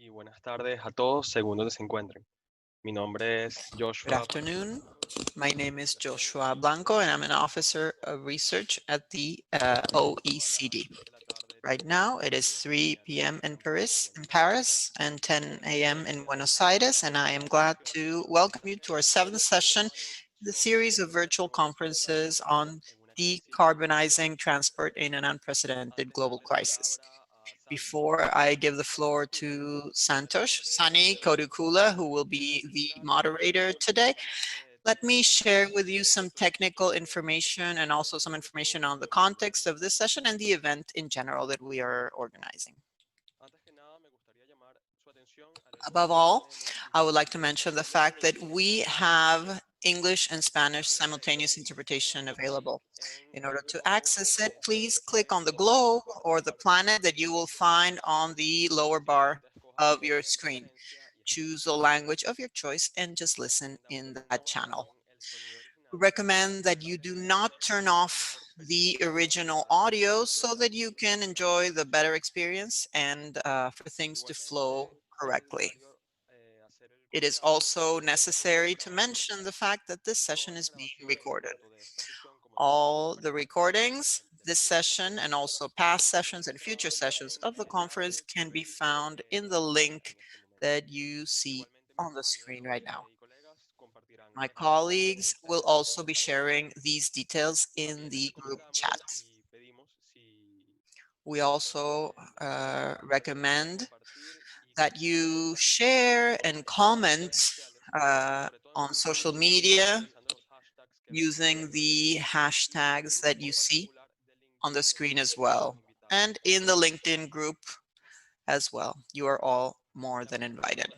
Y buenas tardes a todos, según donde se encuentren. Mi nombre es Good Joshua. afternoon. My name is Joshua Blanco, and I'm an officer of research at the OECD. Right now, it is 3 p.m. in Paris, and 10 a.m. in Buenos Aires, and I am glad to welcome you to our seventh session in the series of virtual conferences on decarbonizing transport in an unprecedented global crisis. Before I give the floor to Sani Kodukula, who will be the moderator today, let me share with you some technical information and also some information on the context of this session and the event in general that we are organizing. Above all, I would like to mention the fact that we have English and Spanish simultaneous interpretation available. In order to access it, please click on the globe or the planet that you will find on the lower bar of your screen. Choose the language of your choice and just listen in that channel. We recommend that you do not turn off the original audio so that you can enjoy the better experience and for things to flow correctly. It is also necessary to mention the fact that this session is being recorded. All the recordings, this session, and also past sessions and future sessions of the conference can be found in the link that you see on the screen right now. My colleagues will also be sharing these details in the group chat. We also recommend that you share and comment on social media using the hashtags that you see on the screen as well, and in the LinkedIn group as well. You are all more than invited.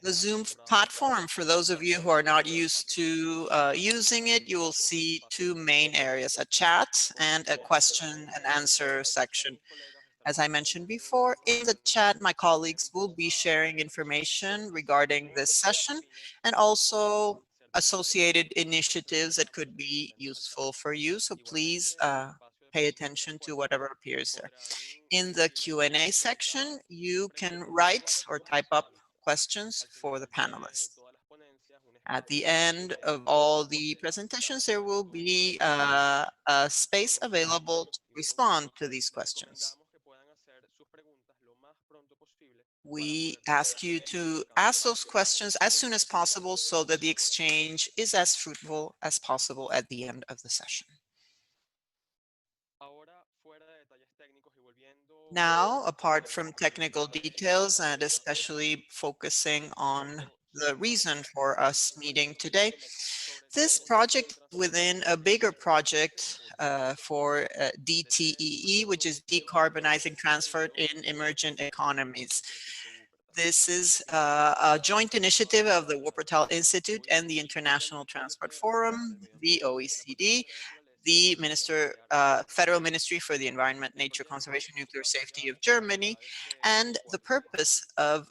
The Zoom platform, for those of you who are not used to using it, you will see two main areas, a chat and a question and answer section. As I mentioned before, in the chat, my colleagues will be sharing information regarding this session and also associated initiatives that could be useful for you. So please pay attention to whatever appears there. In the Q&A section, you can write or type up questions for the panelists. At the end of all the presentations, there will be a space available to respond to these questions. We ask you to ask those questions as soon as possible so that the exchange is as fruitful as possible at the end of the session. Now, apart from technical details and especially focusing on the reason for us meeting today, this project within a bigger project for DTEE, which is Decarbonizing Transport in Emergent Economies. This is a joint initiative of the Wuppertal Institute and the International Transport Forum, the OECD, the Federal Ministry for the Environment, Nature Conservation, Nuclear Safety of Germany. And the purpose of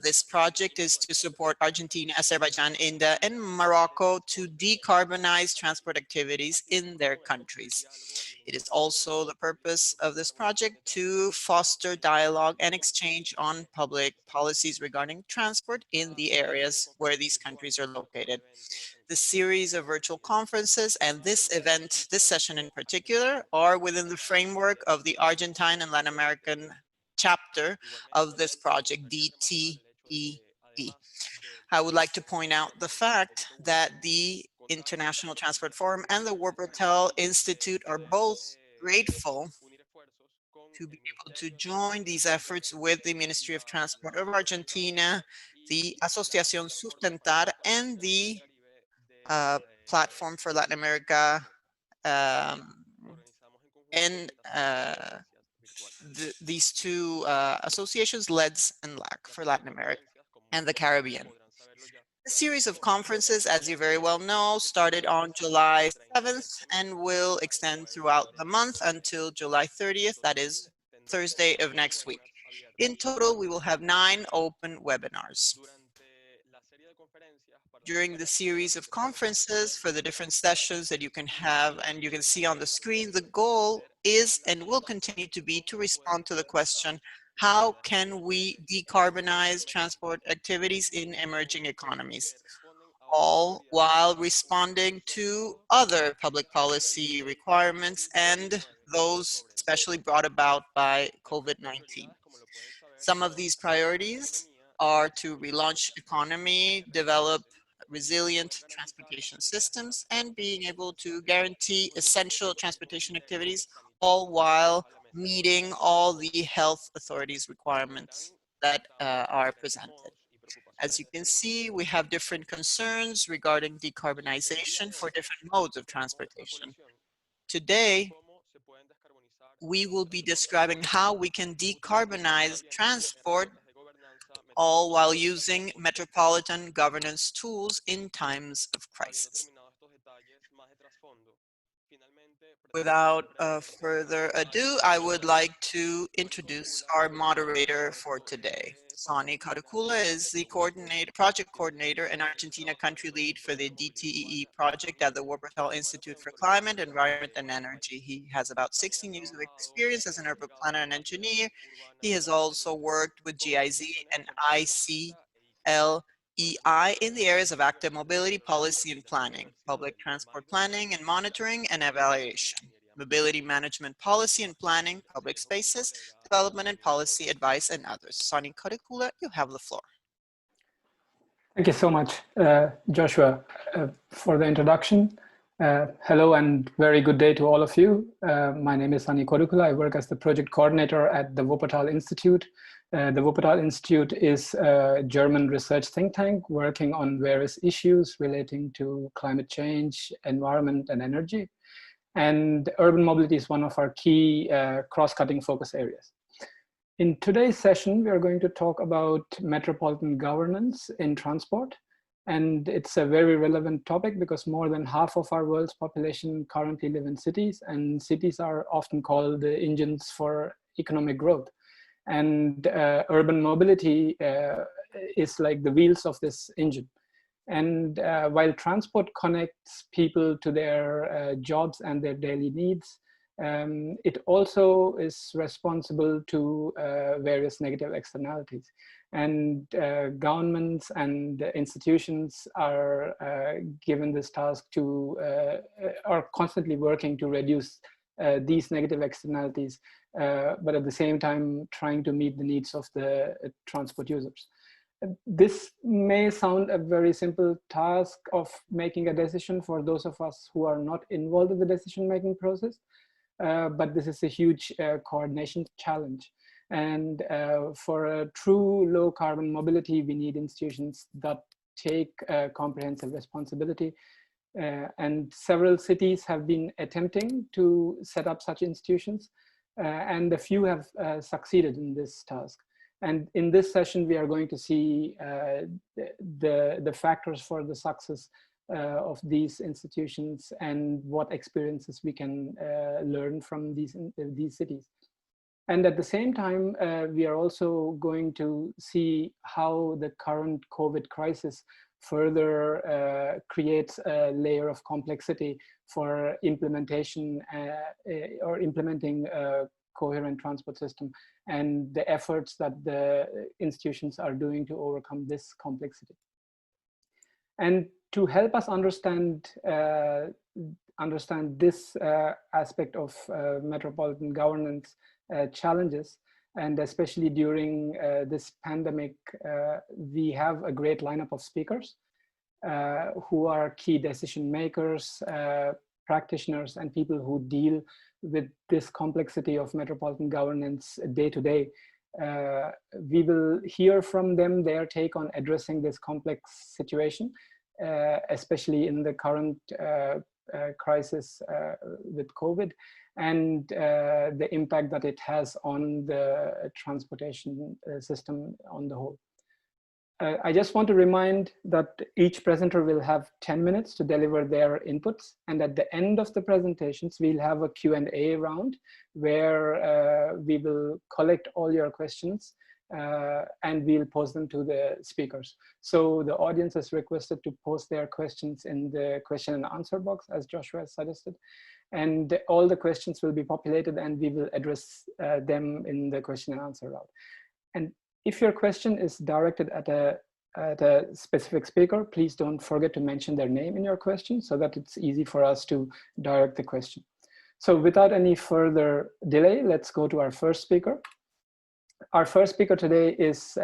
this project is to support Argentina, Azerbaijan, India, and Morocco to decarbonize transport activities in their countries. It is also the purpose of this project to foster dialogue and exchange on public policies regarding transport in the areas where these countries are located. The series of virtual conferences and this event, this session in particular, are within the framework of the Argentine and Latin American chapter of this project, DTEE. I would like to point out the fact that the International Transport Forum and the Wuppertal Institute are both grateful to be able to join these efforts with the Ministry of Transport of Argentina, the Asociación Sustentar, and the Platform for Latin America, and these two associations, LEDS and LAC, for Latin America and the Caribbean. The series of conferences, as you very well know, started on July 7th and will extend throughout the month until July 30th, that is Thursday of next week. In total, we will have 9 open webinars. During the series of conferences for the different sessions that you can have and you can see on the screen, the goal is and will continue to be to respond to the question, How can we decarbonize transport activities in emerging economies, all while responding to other public policy requirements and those especially brought about by COVID-19? Some of these priorities are to relaunch economy, develop resilient transportation systems, and being able to guarantee essential transportation activities, all while meeting all the health authorities requirements that are presented. As you can see, we have different concerns regarding decarbonization for different modes of transportation. Today, we will be describing how we can decarbonize transport all while using metropolitan governance tools in times of crisis. Without further ado, I would like to introduce our moderator for today. Sani Karakula is the project coordinator and Argentina country lead for the DTEE project at the Wuppertal Institute for Climate, Environment and Energy. He has about 16 years of experience as an urban planner and engineer. He has also worked with GIZ and ICL in the areas of active mobility, policy and planning, public transport planning and monitoring and evaluation, mobility management policy and planning, public spaces, development and policy advice, and others. Sani Karikula, you have the floor. Thank you so much, Joshua, for the introduction. Hello and very good day to all of you. My name is Sani Korukula. I work as the project coordinator at the Wuppertal Institute. The Wuppertal Institute is a German research think tank working on various issues relating to climate change, environment, and energy. And urban mobility is one of our key cross-cutting focus areas. In today's session, we are going to talk about metropolitan governance in transport. And it's a very relevant topic because more than half of our world's population currently live in cities, and cities are often called the engines for economic growth. And urban mobility is like the wheels of this engine. And while transport connects people to their jobs and their daily needs, it also is responsible to various negative externalities. And governments and institutions are given this task to, are constantly working to reduce these negative externalities, but at the same time trying to meet the needs of the transport users. This may sound a very simple task of making a decision for those of us who are not involved in the decision-making process, but this is a huge coordination challenge. And for a true low carbon mobility, we need institutions that take comprehensive responsibility. And several cities have been attempting to set up such institutions, and a few have succeeded in this task. And in this session, we are going to see the factors for the success of these institutions and what experiences we can learn from these cities. And at the same time, we are also going to see how the current COVID crisis further creates a layer of complexity for implementation or implementing a coherent transport system, and the efforts that the institutions are doing to overcome this complexity. And to help us understand this aspect of metropolitan governance challenges, and especially during this pandemic, we have a great lineup of speakers who are key decision makers, practitioners, and people who deal with this complexity of metropolitan governance day to day. We will hear from them their take on addressing this complex situation, especially in the current crisis with COVID, and the impact that it has on the transportation system on the whole. I just want to remind that each presenter will have 10 minutes to deliver their inputs. And at the end of the presentations, we'll have a Q&A round where we will collect all your questions and we'll pose them to the speakers. So the audience is requested to post their questions in the question and answer box, as Joshua has suggested. and all the questions will be populated and we will address them in the question and answer round. And if your question is directed at a specific speaker, please don't forget to mention their name in your question so that it's easy for us to direct the question. So without any further delay, let's go to our first speaker. Our first speaker today is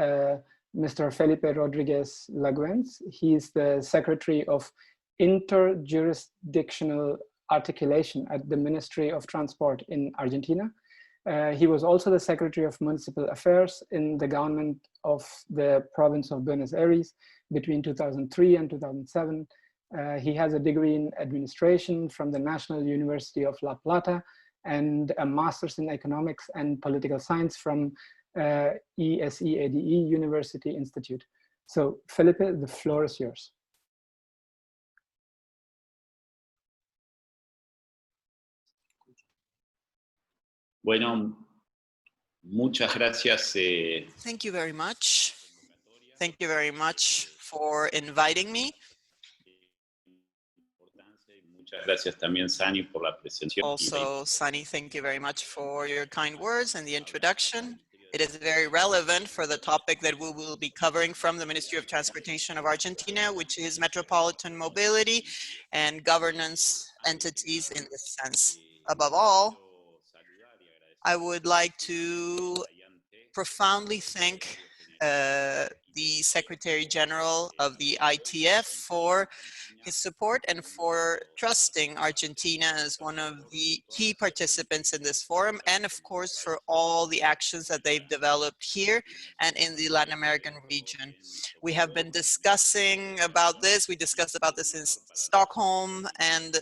Mr. Felipe Rodriguez Laguens. He is the Secretary of Interjurisdictional Articulation at the Ministry of Transport in Argentina. He was also the Secretary of Municipal Affairs in the government of the province of Buenos Aires between 2003 and 2007. He has a degree in administration from the National University of La Plata and a master's in economics and political science from ESEADE University Institute. So Felipe, the floor is yours. Bueno, muchas gracias. Thank you very much. Thank you very much for inviting me. Muchas gracias también, Sani, por la presentación. Also, Sunny, thank you very much for your kind words and the introduction. It is very relevant for the topic that we will be covering from the Ministry of Transportation of Argentina, which is metropolitan mobility and governance entities in this sense. Above all, I would like to profoundly thank the Secretary General of the ITF for his support and for trusting Argentina as one of the key participants in this forum, and of course for all the actions that they've developed here and in the Latin American region. We have been discussing about this. We discussed about this in Stockholm, and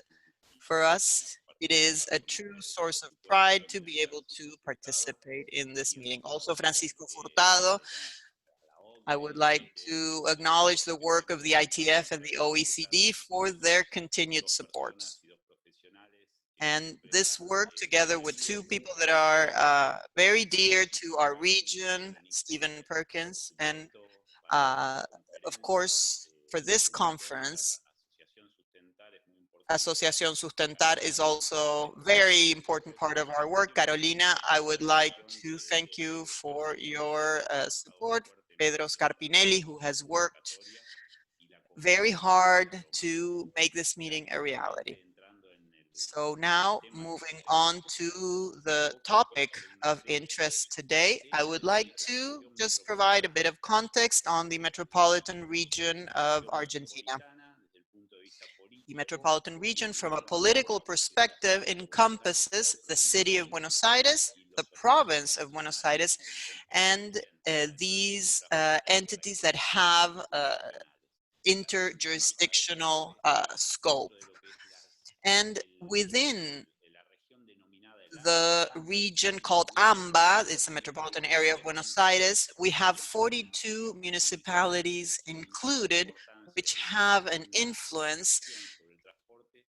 for us, it is a true source of pride to be able to participate in this meeting. Also, Francisco Furtado, I would like to acknowledge the work of the ITF and the OECD for their continued support. And this work, together with two people that are very dear to our region, Stephen Perkins, and of course, for this conference, Asociación Sustentar is also a very important part of our work. Carolina, I would like to thank you for your support. Pedro Scarpinelli, who has worked very hard to make this meeting a reality. So now, moving on to the topic of interest today, I would like to just provide a bit of context on the metropolitan region of Argentina. The metropolitan region, from a political perspective, encompasses the city of Buenos Aires, the province of Buenos Aires, and these entities that have interjurisdictional scope. And within the region called AMBA, it's the metropolitan area of Buenos Aires, we have 42 municipalities included, which have an influence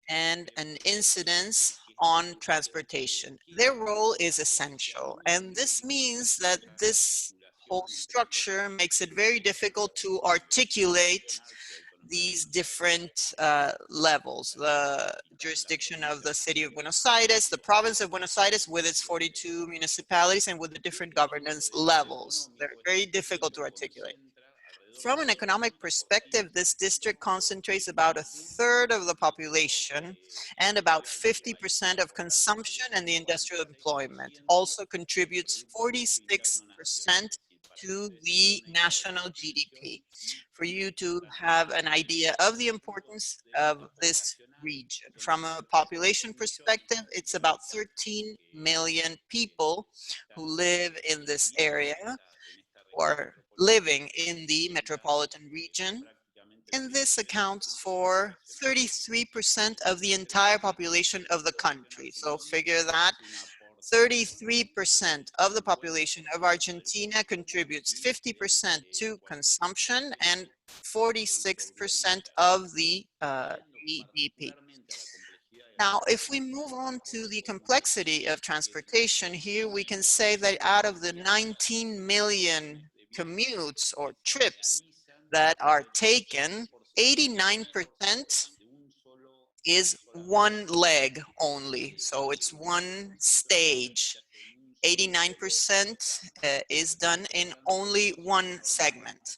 and an incidence on transportation. Their role is essential, and this means that this whole structure makes it very difficult to articulate these different levels. The jurisdiction of the city of Buenos Aires, the province of Buenos Aires with its 42 municipalities and with the different governance levels. They're very difficult to articulate. From an economic perspective, this district concentrates about a third of the population and about 50% of consumption and the industrial employment. Also contributes 46% to the national GDP. For you to have an idea of the importance of this region. From a population perspective, it's about 13 million people who live in this area or living in the metropolitan region. And this accounts for 33% of the entire population of the country. So figure that 33% of the population of Argentina contributes 50% to consumption and 46% of the GDP. Now, if we move on to the complexity of transportation, here we can say that out of the 19 million commutes or trips that are taken, 89% is one leg only. So it's one stage. 89% is done in only one segment.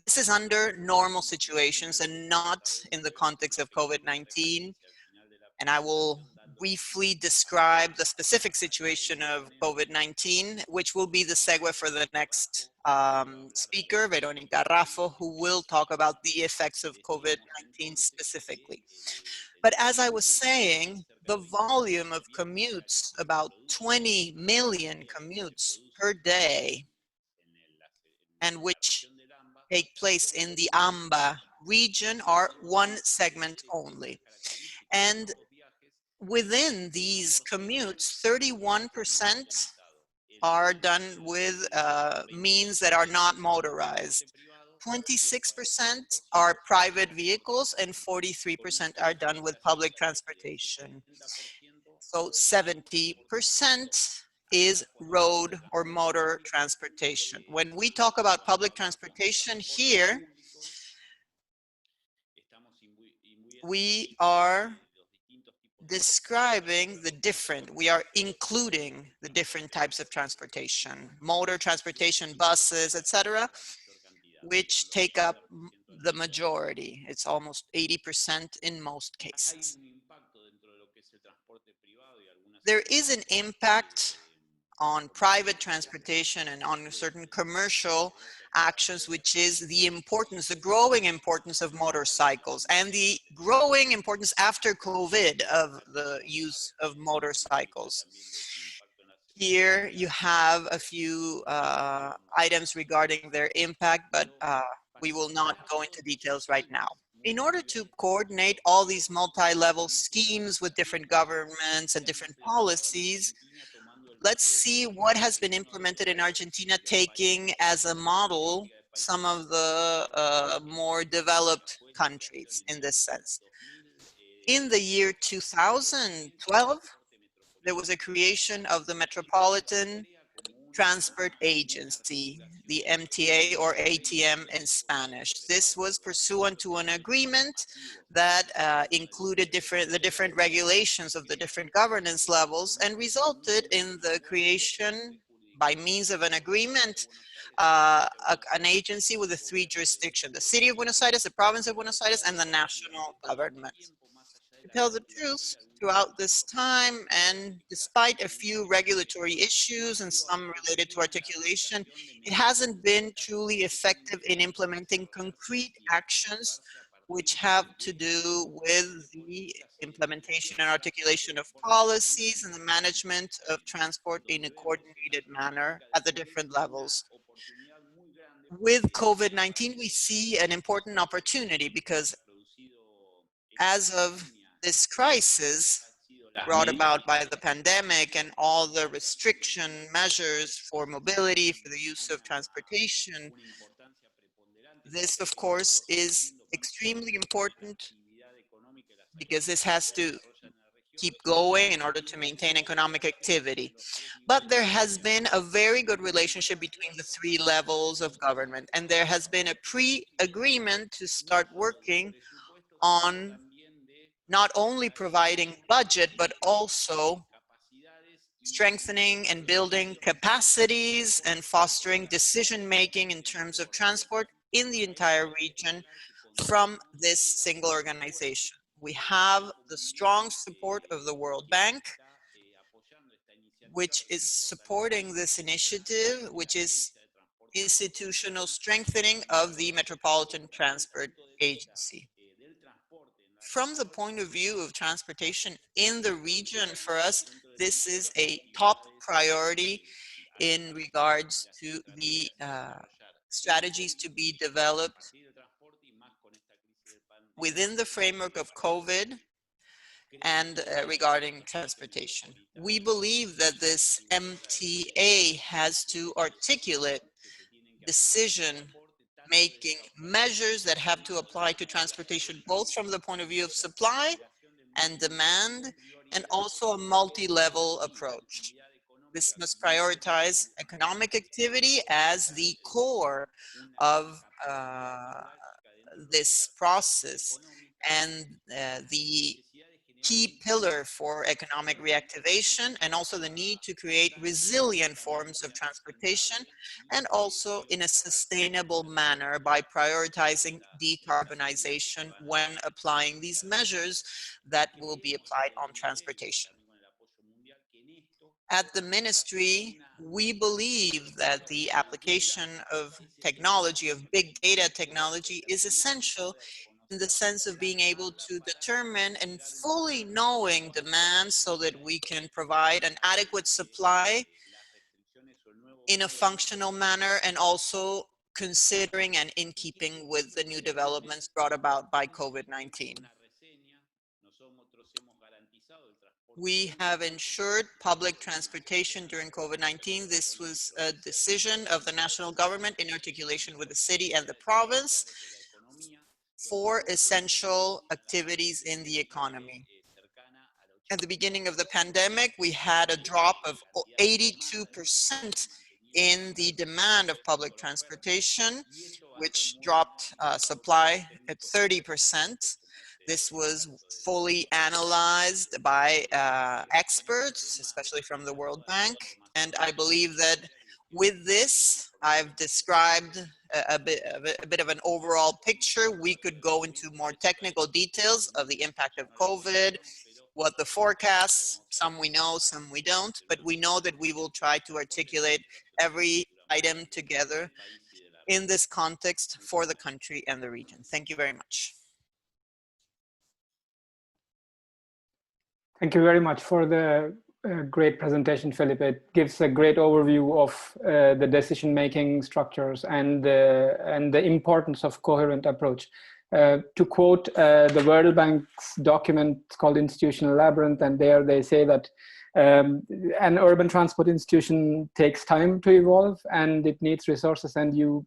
This is under normal situations and not in the context of COVID-19. And I will briefly describe the specific situation of COVID-19, which will be the segue for the next speaker, Veronica, Rafa, who will talk about the effects of COVID-19 specifically. But as I was saying, the volume of commutes, about 20 million commutes per day, and which take place in the AMBA region, are one segment only. And within these commutes, 31% are done with means that are not motorized. 26% are private vehicles and 43% are done with public transportation. So 70% is road or motor transportation. When we talk about public transportation here, we are describing we are including the different types of transportation, motor transportation, buses, etc., which take up the majority. It's almost 80% in most cases. There is an impact on private transportation and on certain commercial actions, which is the importance, the growing importance of motorcycles and the growing importance after COVID of the use of motorcycles. Here you have a few items regarding their impact, but we will not go into details right now. In order to coordinate all these multi-level schemes with different governments and different policies, let's see what has been implemented in Argentina, taking as a model some of the more developed countries in this sense. In the year 2012, there was a creation of the Metropolitan Transport Agency, the MTA or ATM in Spanish. This was pursuant to an agreement that included the different regulations of the different governance levels and resulted in the creation, by means of an agreement, an agency with the three jurisdictions: the city of Buenos Aires, the province of Buenos Aires, and the national government. To tell the truth, throughout this time, and despite a few regulatory issues and some related to articulation, it hasn't been truly effective in implementing concrete actions which have to do with the implementation and articulation of policies and the management of transport in a coordinated manner at the different levels. With COVID-19, we see an important opportunity because as of this crisis brought about by the pandemic and all the restriction measures for mobility, for the use of transportation, this, of course, is extremely important because this has to keep going in order to maintain economic activity. But there has been a very good relationship between the three levels of government, and there has been a pre-agreement to start working on not only providing budget, but also strengthening and building capacities and fostering decision-making in terms of transport in the entire region from this single organization. We have the strong support of the World Bank, which is supporting this initiative, which is institutional strengthening of the Metropolitan Transport Agency. From the point of view of transportation in the region, for us, this is a top priority in regards to the strategies to be developed within the framework of COVID and regarding transportation. We believe that this MTA has to articulate decision-making measures that have to apply to transportation, both from the point of view of supply and demand, and also a multi-level approach. This must prioritize economic activity as the core of this process and the key pillar for economic reactivation, and also the need to create resilient forms of transportation, and also in a sustainable manner by prioritizing decarbonization when applying these measures that will be applied on transportation. At the ministry, we believe that the application of technology, of big data technology, is essential in the sense of being able to determine and fully knowing demand so that we can provide an adequate supply in a functional manner, and also considering and in keeping with the new developments brought about by COVID-19. We have ensured public transportation during COVID-19. This was a decision of the national government in articulation with the city and the province for essential activities in the economy. At the beginning of the pandemic, we had a drop of 82% in the demand of public transportation, which dropped supply at 30%. This was fully analyzed by experts, especially from the World Bank. And I believe that with this, I've described a bit of an overall picture. We could go into more technical details of the impact of COVID, what the forecasts, some we know, some we don't, but we know that we will try to articulate every item together in this context for the country and the region. Thank you very much. Thank you very much for the great presentation, Felipe. It gives a great overview of the decision-making structures and the importance of coherent approach. To quote the World Bank's document called Institutional Labyrinth, and there they say that an urban transport institution takes time to evolve and it needs resources, and you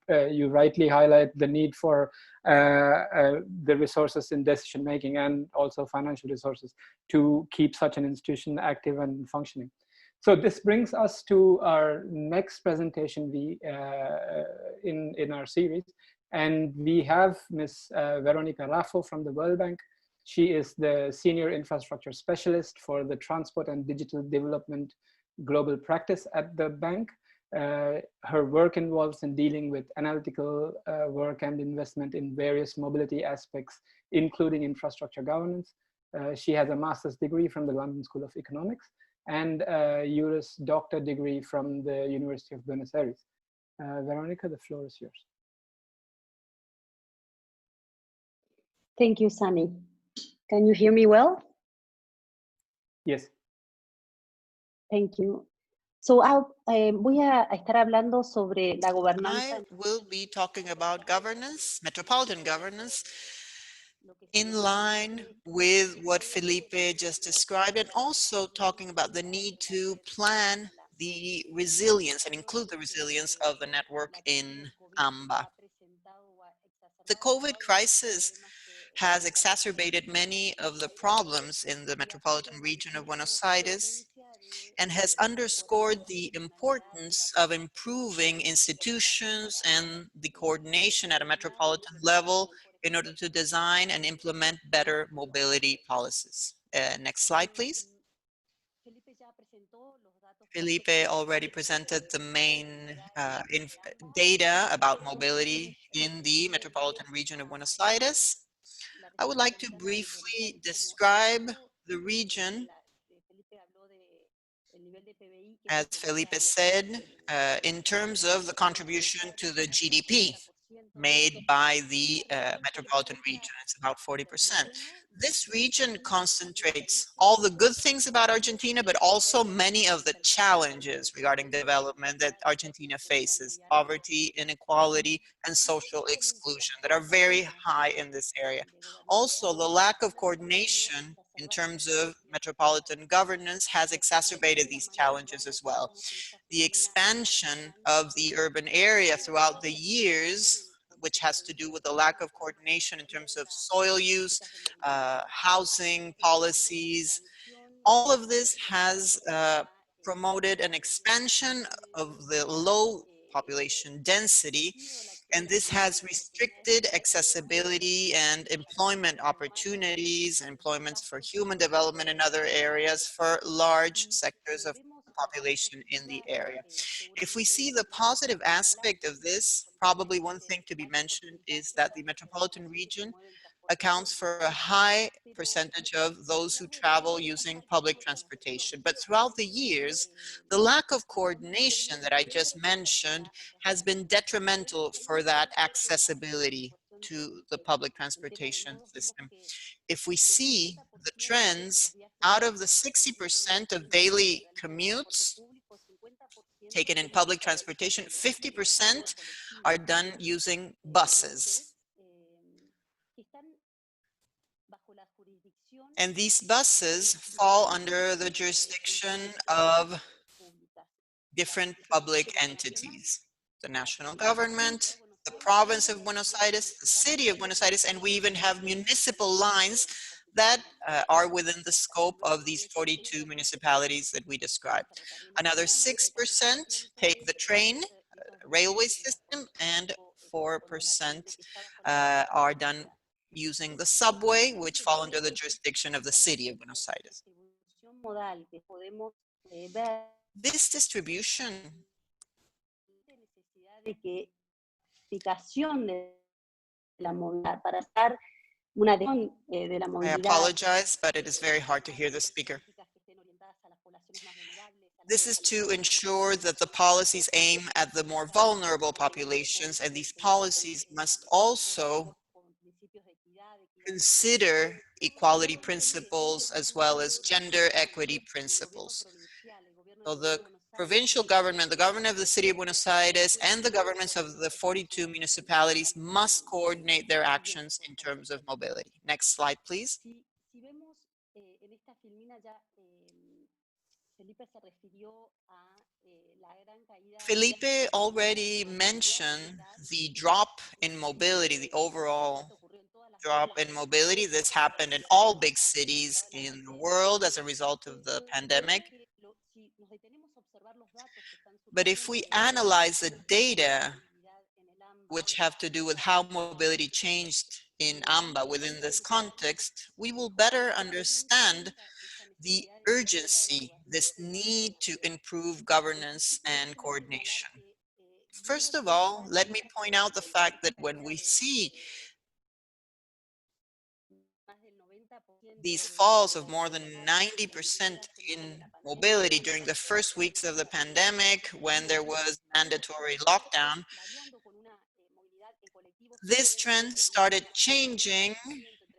rightly highlight the need for the resources in decision making and also financial resources to keep such an institution active and functioning. So this brings us to our next presentation in our series, and we have Ms. Veronica Rafa from the World Bank. She is the Senior Infrastructure Specialist for the Transport and Digital Development Global Practice at the bank. Her work involves in dealing with analytical work and investment in various mobility aspects, including infrastructure governance. She has a master's degree from the London School of Economics and a Juris Doctor degree from the University of Buenos Aires. Veronica, the floor is yours. Thank you, Sunny. Can you hear me well? Yes. Thank you. So voy a estar hablando sobre la gobernanza. I will be talking about governance, metropolitan governance, in line with what Felipe just described, and also talking about the need to plan the resilience and include the resilience of the network in AMBA. The COVID crisis has exacerbated many of the problems in the metropolitan region of Buenos Aires and has underscored the importance of improving institutions and the coordination at a metropolitan level in order to design and implement better mobility policies. Next slide, please. Felipe already presented the main data about mobility in the metropolitan region of Buenos Aires. I would like to briefly describe the region. As Felipe said, in terms of the contribution to the GDP made by the metropolitan region, it's about 40%. This region concentrates all the good things about Argentina, but also many of the challenges regarding development that Argentina faces: poverty, inequality, and social exclusion that are very high in this area. Also, the lack of coordination in terms of metropolitan governance has exacerbated these challenges as well. The expansion of the urban area throughout the years, which has to do with the lack of coordination in terms of soil use, housing policies, all of this has promoted an expansion of the low population density And this has restricted accessibility and employment opportunities, employments for human development in other areas for large sectors of population in the area. If we see the positive aspect of this, probably one thing to be mentioned is that the metropolitan region accounts for a high percentage of those who travel using public transportation. But throughout the years, the lack of coordination that I just mentioned has been detrimental for that accessibility to the public transportation system. If we see the trends, out of the 60% of daily commutes taken in public transportation, 50% are done using buses. And these buses fall under the jurisdiction of different public entities, the national government, the province of Buenos Aires, the city of Buenos Aires, and we even have municipal lines that are within the scope of these 42 municipalities that we described. Another 6% take the train, railway system, and 4% are done using the subway, which fall under the jurisdiction of the city of Buenos Aires. This distribution I apologize, but it is very hard to hear the speaker. This is to ensure that the policies aim at the more vulnerable populations, and these policies must also consider equality principles as well as gender equity principles. So the provincial government, the government of the city of Buenos Aires, and the governments of the 42 municipalities must coordinate their actions in terms of mobility. Next slide, please. Felipe already mentioned the drop in mobility, the overall drop in mobility. This happened in all big cities in the world as a result of the pandemic. But if we analyze the data which have to do with how mobility changed in AMBA within this context, we will better understand the urgency, this need to improve governance and coordination. First of all, let me point out the fact that when we see these falls of more than 90% in mobility during the first weeks of the pandemic, when there was mandatory lockdown, this trend started changing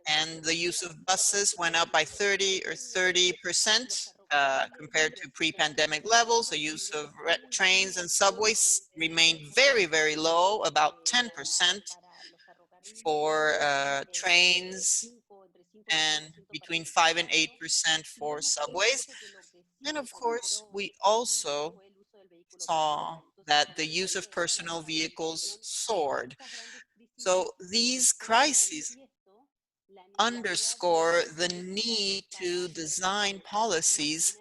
and the use of buses went up by 30% compared to pre-pandemic levels. The use of trains and subways remained very, very low, about 10% for trains and between 5 and 8% for subways. And of course, we also saw that the use of personal vehicles soared. So these crises underscore the need to design policies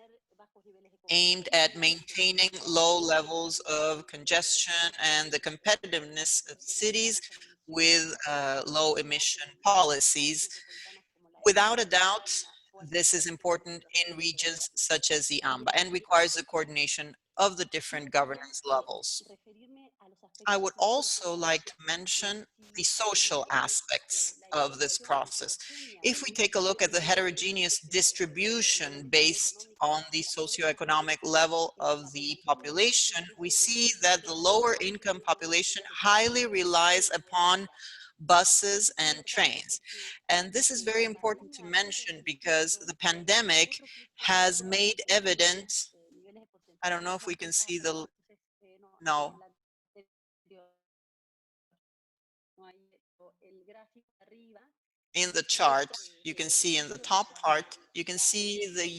aimed at maintaining low levels of congestion and the competitiveness of cities with low emission policies. Without a doubt, this is important in regions such as the AMBA and requires the coordination of the different governance levels. I would also like to mention the social aspects of this process. If we take a look at the heterogeneous distribution based on the socioeconomic level of the population, we see that the lower income population highly relies upon buses and trains. And this is very important to mention because the pandemic has made evident, I don't know if we can see the, no. In the chart, you can see in the top part, you can see the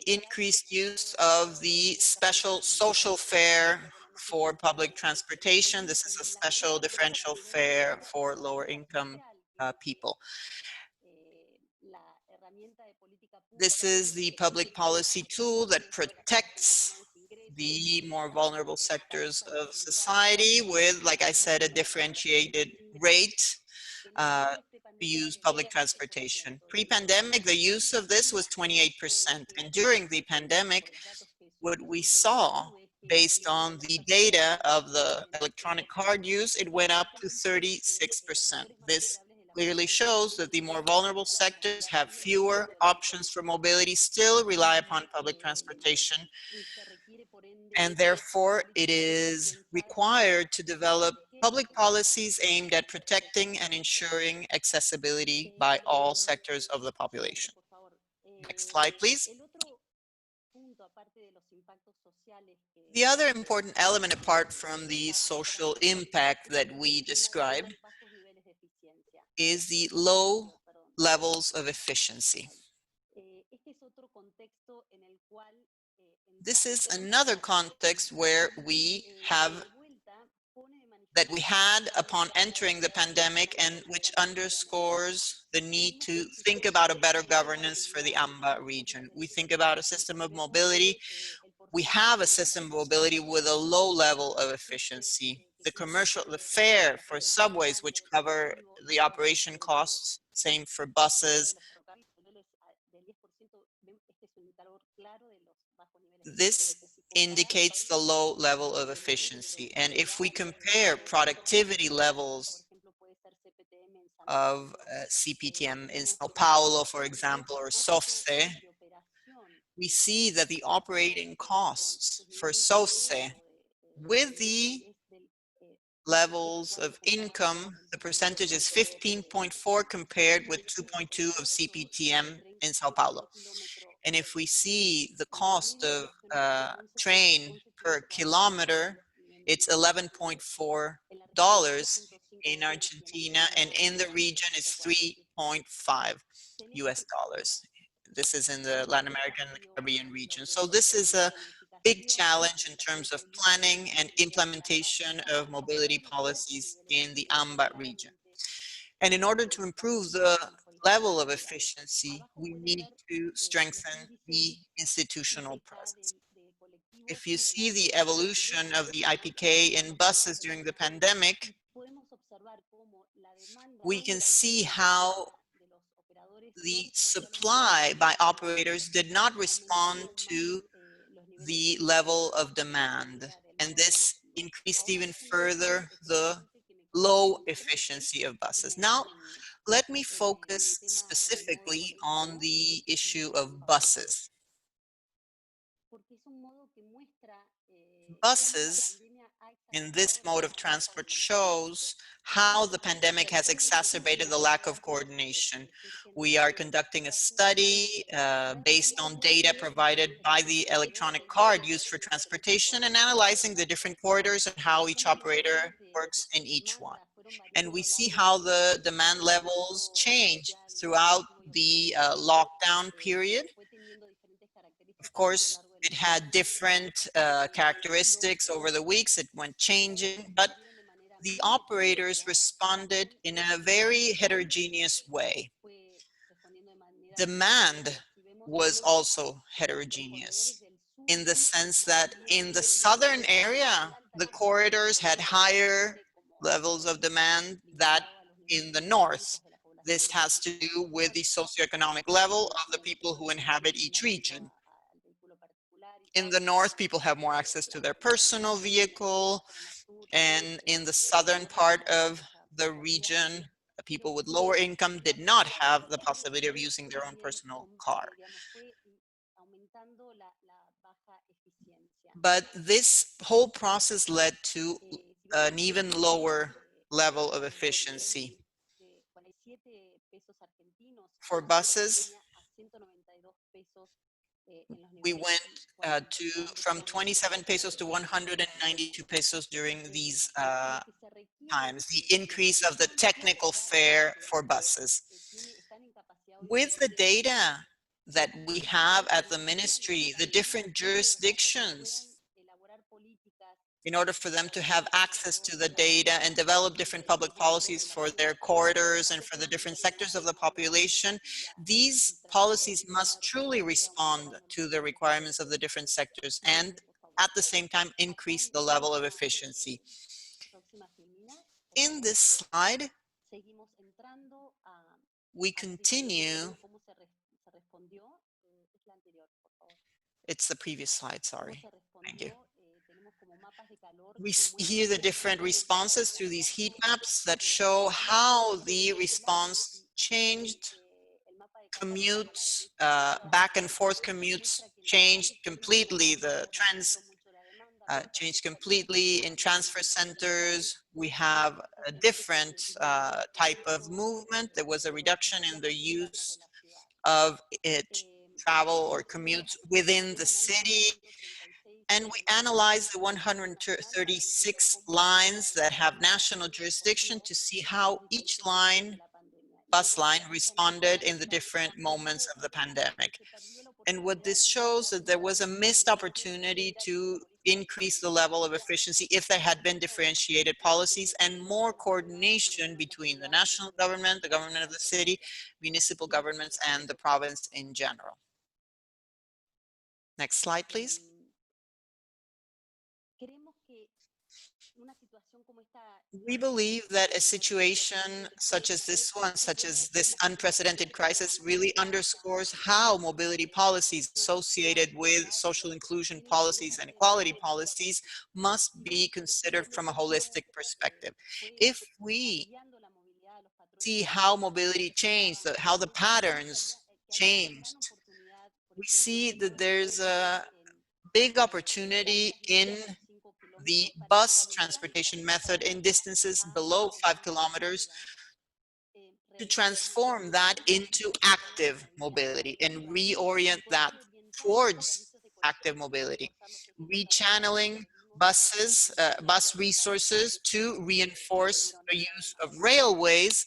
increased use of the special social fare for public transportation. This is a special differential fare for lower income people. This is the public policy tool that protects the more vulnerable sectors of society with, like I said, a differentiated rate to use public transportation. Pre-pandemic, the use of this was 28%. And during the pandemic, what we saw based on the data of the electronic card use, it went up to 36%. This clearly shows that the more vulnerable sectors have fewer options for mobility, still rely upon public transportation, and therefore it is required to develop public policies aimed at protecting and ensuring accessibility by all sectors of the population. Next slide, please. The other important element, apart from the social impact that we described, is the low levels of efficiency. This is another context where we had upon entering the pandemic, and which underscores the need to think about a better governance for the AMBA region. We think about a system of mobility. We have a system of mobility with a low level of efficiency. The fare for subways, which cover the operation costs, same for buses. This indicates the low level of efficiency. And if we compare productivity levels of CPTM in Sao Paulo, for example, or SOFCE, we see that the operating costs for SOFCE, with the levels of income, the percentage is 15.4 compared with 2.2 of CPTM in Sao Paulo. And if we see the cost of train per kilometer, it's $11.4 in Argentina, and in the region it's 3.5 US dollars. This is in the Latin American and Caribbean region. So this is a big challenge in terms of planning and implementation of mobility policies in the AMBA region. And in order to improve the level of efficiency, we need to strengthen the institutional presence. If you see the evolution of the IPK in buses during the pandemic, we can see how the supply by operators did not respond to the level of demand. And this increased even further the low efficiency of buses. Now, let me focus specifically on the issue of buses. Buses in this mode of transport shows how the pandemic has exacerbated the lack of coordination. We are conducting a study based on data provided by the electronic card used for transportation and analyzing the different corridors and how each operator works in each one. And we see how the demand levels change throughout the lockdown period. Of course, it had different characteristics over the weeks. It went changing, but the operators responded in a very heterogeneous way. Demand was also heterogeneous in the sense that in the southern area, the corridors had higher levels of demand than in the north. This has to do with the socioeconomic level of the people who inhabit each region. In the north, people have more access to their personal vehicle, and in the southern part of the region, people with lower income did not have the possibility of using their own personal car. But this whole process led to an even lower level of efficiency. For buses, we went from 27 pesos to 192 pesos during these times, the increase of the technical fare for buses. With the data that we have at the ministry, the different jurisdictions, in order for them to have access to the data and develop different public policies for their corridors and for the different sectors of the population, these policies must truly respond to the requirements of the different sectors and at the same time increase the level of efficiency. In this slide, we continue. It's the previous slide, sorry. Thank you. We see here the different responses through these heat maps that show how the response changed. Commutes, back and forth commutes changed completely. The trends changed completely. In transfer centers, we have a different type of movement. There was a reduction in the use of travel or commutes within the city. And we analyzed the 136 lines that have national jurisdiction to see how each line, bus line, responded in the different moments of the pandemic. And what this shows that there was a missed opportunity to increase the level of efficiency if there had been differentiated policies and more coordination between the national government, the government of the city, municipal governments, and the province in general. Next slide, please. We believe that a situation such as this one, such as this unprecedented crisis, really underscores how mobility policies associated with social inclusion policies and equality policies must be considered from a holistic perspective. If we see how mobility changed, how the patterns changed, we see that there's a big opportunity in the bus transportation method in distances below 5 kilometers to transform that into active mobility and reorient that towards active mobility, rechanneling buses, bus resources to reinforce the use of railways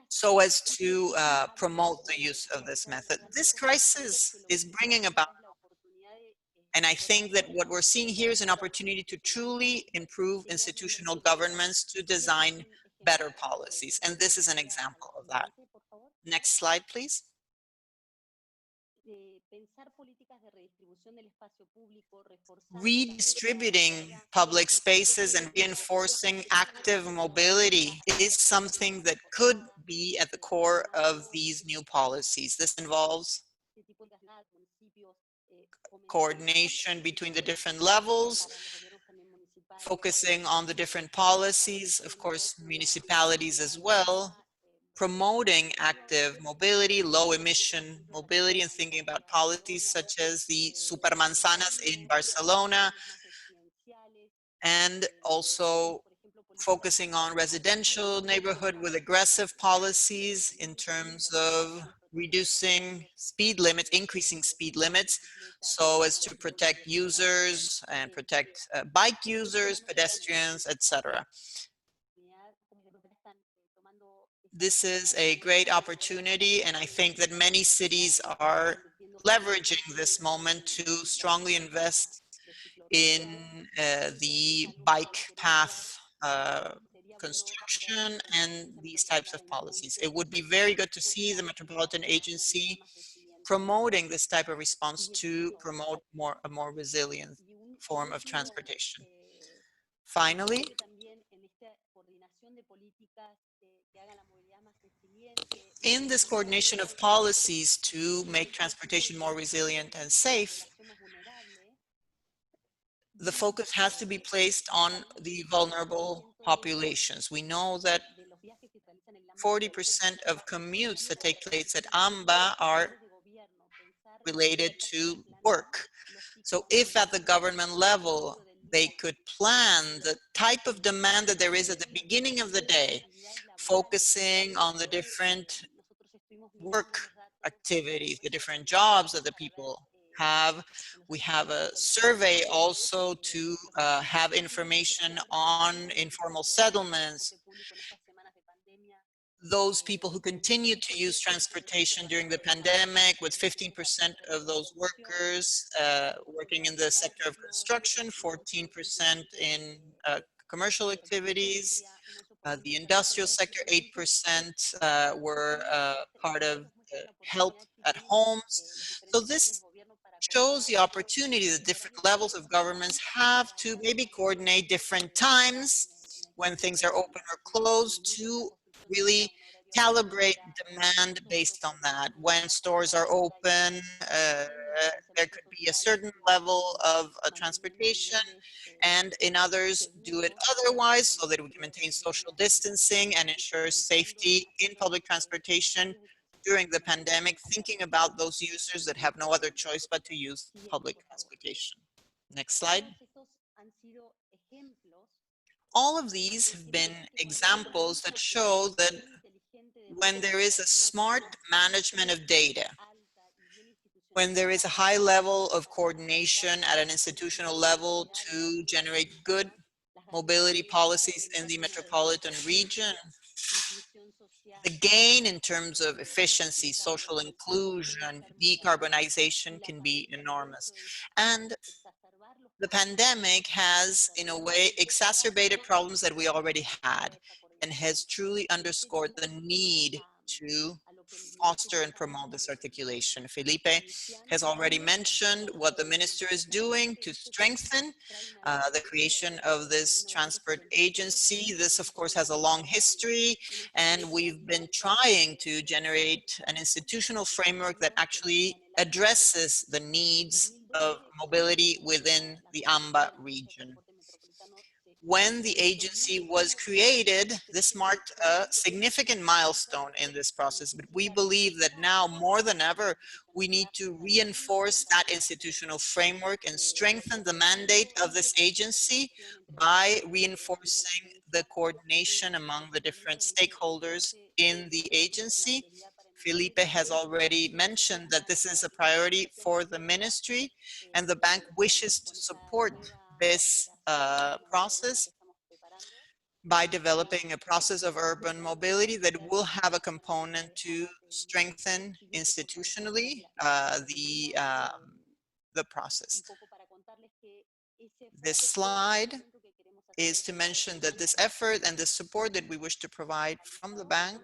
so as to promote the use of this method. This crisis is bringing about, and I think that what we're seeing here is an opportunity to truly improve institutional governments to design better policies. And this is an example of that. Next slide, please. Redistributing public spaces and reinforcing active mobility is something that could be at the core of these new policies. This involves coordination between the different levels, focusing on the different policies, of course, municipalities as well, promoting active mobility, low emission mobility, and thinking about policies such as the supermanzanas in Barcelona, and also focusing on residential neighborhood with aggressive policies in terms of reducing speed limits, increasing speed limits, so as to protect users and protect bike users, pedestrians, etc. This is a great opportunity, and I think that many cities are leveraging this moment to strongly invest in the bike path construction and these types of policies. It would be very good to see the Metropolitan Agency promoting this type of response to promote a more resilient form of transportation. Finally, in this coordination of policies to make transportation more resilient and safe, the focus has to be placed on the vulnerable populations. We know that 40% of commutes that take place at AMBA are related to work. So if at the government level, they could plan the type of demand that there is at the beginning of the day, focusing on the different work activities, the different jobs that the people have. We have a survey also to have information on informal settlements, those people who continue to use transportation during the pandemic, with 15% of those workers working in the sector of construction, 14% in commercial activities. The industrial sector, 8% were part of help at homes. So this shows the opportunity that different levels of governments have to maybe coordinate different times when things are open or closed to really calibrate demand based on that. When stores are open, there could be a certain level of transportation, and in others do it otherwise so that we can maintain social distancing and ensure safety in public transportation during the pandemic, thinking about those users that have no other choice but to use public transportation. Next slide. All of these have been examples that show that when there is a smart management of data, when there is a high level of coordination at an institutional level to generate good mobility policies in the metropolitan region, the gain in terms of efficiency, social inclusion, decarbonization can be enormous. And the pandemic has, in a way, exacerbated problems that we already had and has truly underscored the need to foster and promote this articulation. Felipe has already mentioned what the minister is doing to strengthen the creation of this transport agency. This, of course, has a long history, and we've been trying to generate an institutional framework that actually addresses the needs of mobility within the AMBA region. When the agency was created, this marked a significant milestone in this process, but we believe that now more than ever, we need to reinforce that institutional framework and strengthen the mandate of this agency by reinforcing the coordination among the different stakeholders in the agency. Felipe has already mentioned that this is a priority for the ministry, and the bank wishes to support this process by developing a process of urban mobility that will have a component to strengthen institutionally the process. This slide is to mention that this effort and the support that we wish to provide from the bank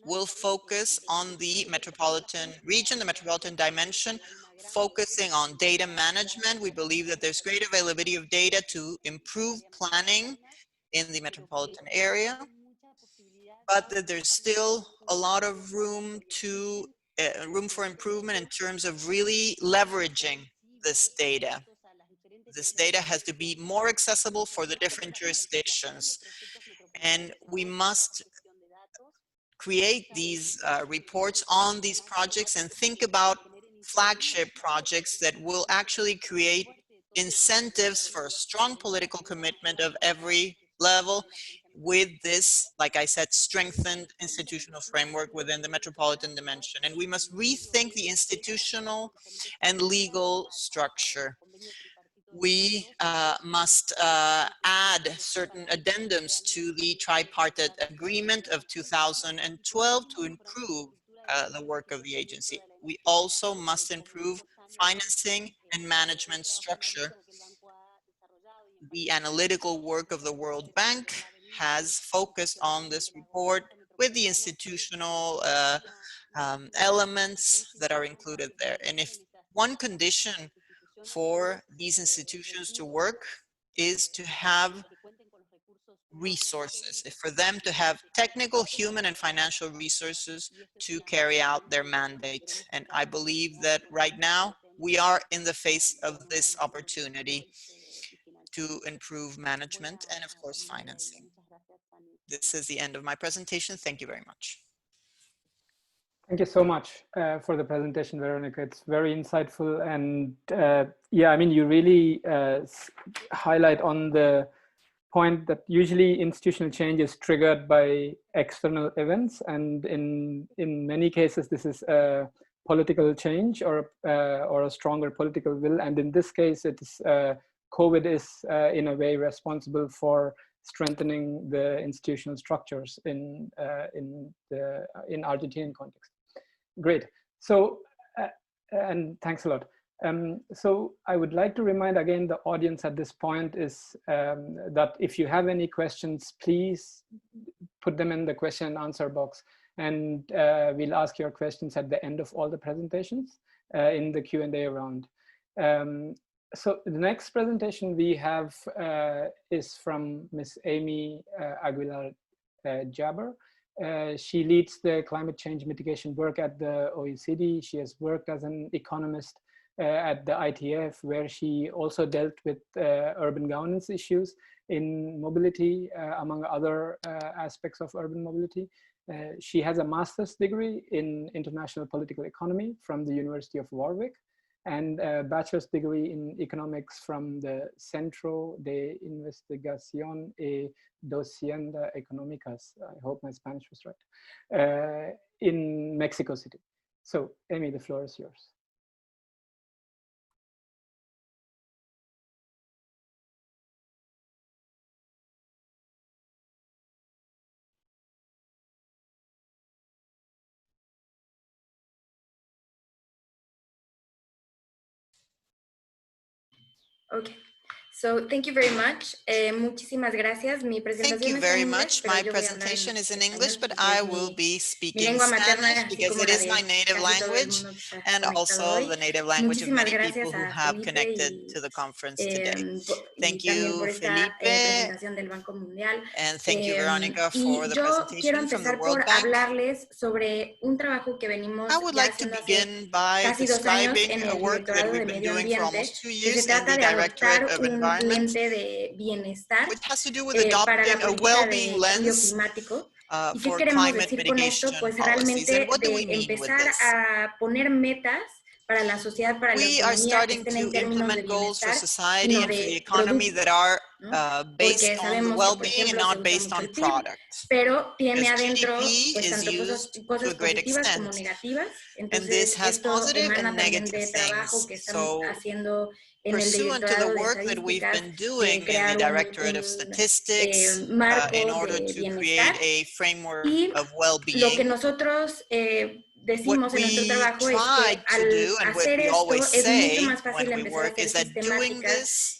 will focus on the metropolitan region, the metropolitan dimension, focusing on data management. We believe that there's great availability of data to improve planning in the metropolitan area, but that there's still a lot of room for improvement in terms of really leveraging this data. This data has to be more accessible for the different jurisdictions, and we must create these reports on these projects and think about flagship projects that will actually create incentives for a strong political commitment of every level with this, like I said, strengthened institutional framework within the metropolitan dimension. And we must rethink the institutional and legal structure. We must add certain addendums to the tripartite agreement of 2012 to improve the work of the agency. We also must improve financing and management structure. The analytical work of the World Bank has focused on this report with the institutional elements that are included there. And if one condition for these institutions to work is to have resources, for them to have technical, human, and financial resources to carry out their mandate. And I believe that right now we are in the face of this opportunity to improve management and, of course, financing. This is the end of my presentation. Thank you very much. Thank you so much for the presentation, Veronica. It's very insightful, and yeah, I mean, you really highlight on the point that usually institutional change is triggered by external events, and in many cases this is a political change or a stronger political will, and in this case it's COVID is in a way responsible for strengthening the institutional structures in Argentinian context. Great. So, and thanks a lot. So I would like to remind again the audience at this point is that if you have any questions, please put them in the question and answer box, and we'll ask your questions at the end of all the presentations. in the Q&A round. So the next presentation we have is from Ms. Amy Aguilar Jabber. She leads the climate change mitigation work at the OECD. She has worked as an economist at the ITF, where she also dealt with urban governance issues in mobility, among other aspects of urban mobility. She has a master's degree in international political economy from the University of Warwick, and a bachelor's degree in economics from the Centro de Investigación y Dociencia Económicas. I hope my Spanish was right, in Mexico City. So, Amy, the floor is yours. Okay. So thank you very much. Muchísimas gracias. Mi presentación Thank you está very en inglés, much. pero My yo voy a hablar presentation is in español English, but porque I es will mi be speaking lengua materna, Spanish así because como it la is de my native casi todo el language mundo que está and conectado also hoy. the native language of Muchísimas many gracias people who a have Felipe connected y, to the conference today. y Thank también you, por esta Felipe, presentación del Banco Mundial. and thank you, Veronica, for Y the yo quiero presentation from the empezar World por Bank. hablarles sobre un trabajo que venimos I would ya like to haciendo hace begin by casi 2 años describing en a el work that Directorado de we've been Medio doing for Ambiente, almost 2 que years se in trata the de Directorate adoptar of un Environment, lente de bienestar which has to do with para la adopting a política well-being de cambio lens climático. ¿Y qué for queremos climate decir con esto? mitigation Pues policies. And realmente what do we de mean with empezar this? a poner metas para la sociedad, para la We are economía, que starting estén en to términos de implement goals for bienestar, society sino and for the de economy producto, that are ¿no? based Porque on the sabemos que, por well-being and ejemplo, se not usa based mucho on el PIB, product. pero tiene As adentro GDP pues is tanto used to a cosas great positivas como extent, negativas. and this Entonces, has esto positive emana and también negative de trabajo things. que estamos So, haciendo en el pursuant to the Directorado de work that we've Estadísticas, been doing in the crear Directorate of Statistics in marco order de to bienestar. create a framework Y of lo que well-being, nosotros what decimos en nuestro we trabajo es que tried to al do and what hacer we esto always es mucho say más fácil when we empezar a work hacer is that doing sistemáticas this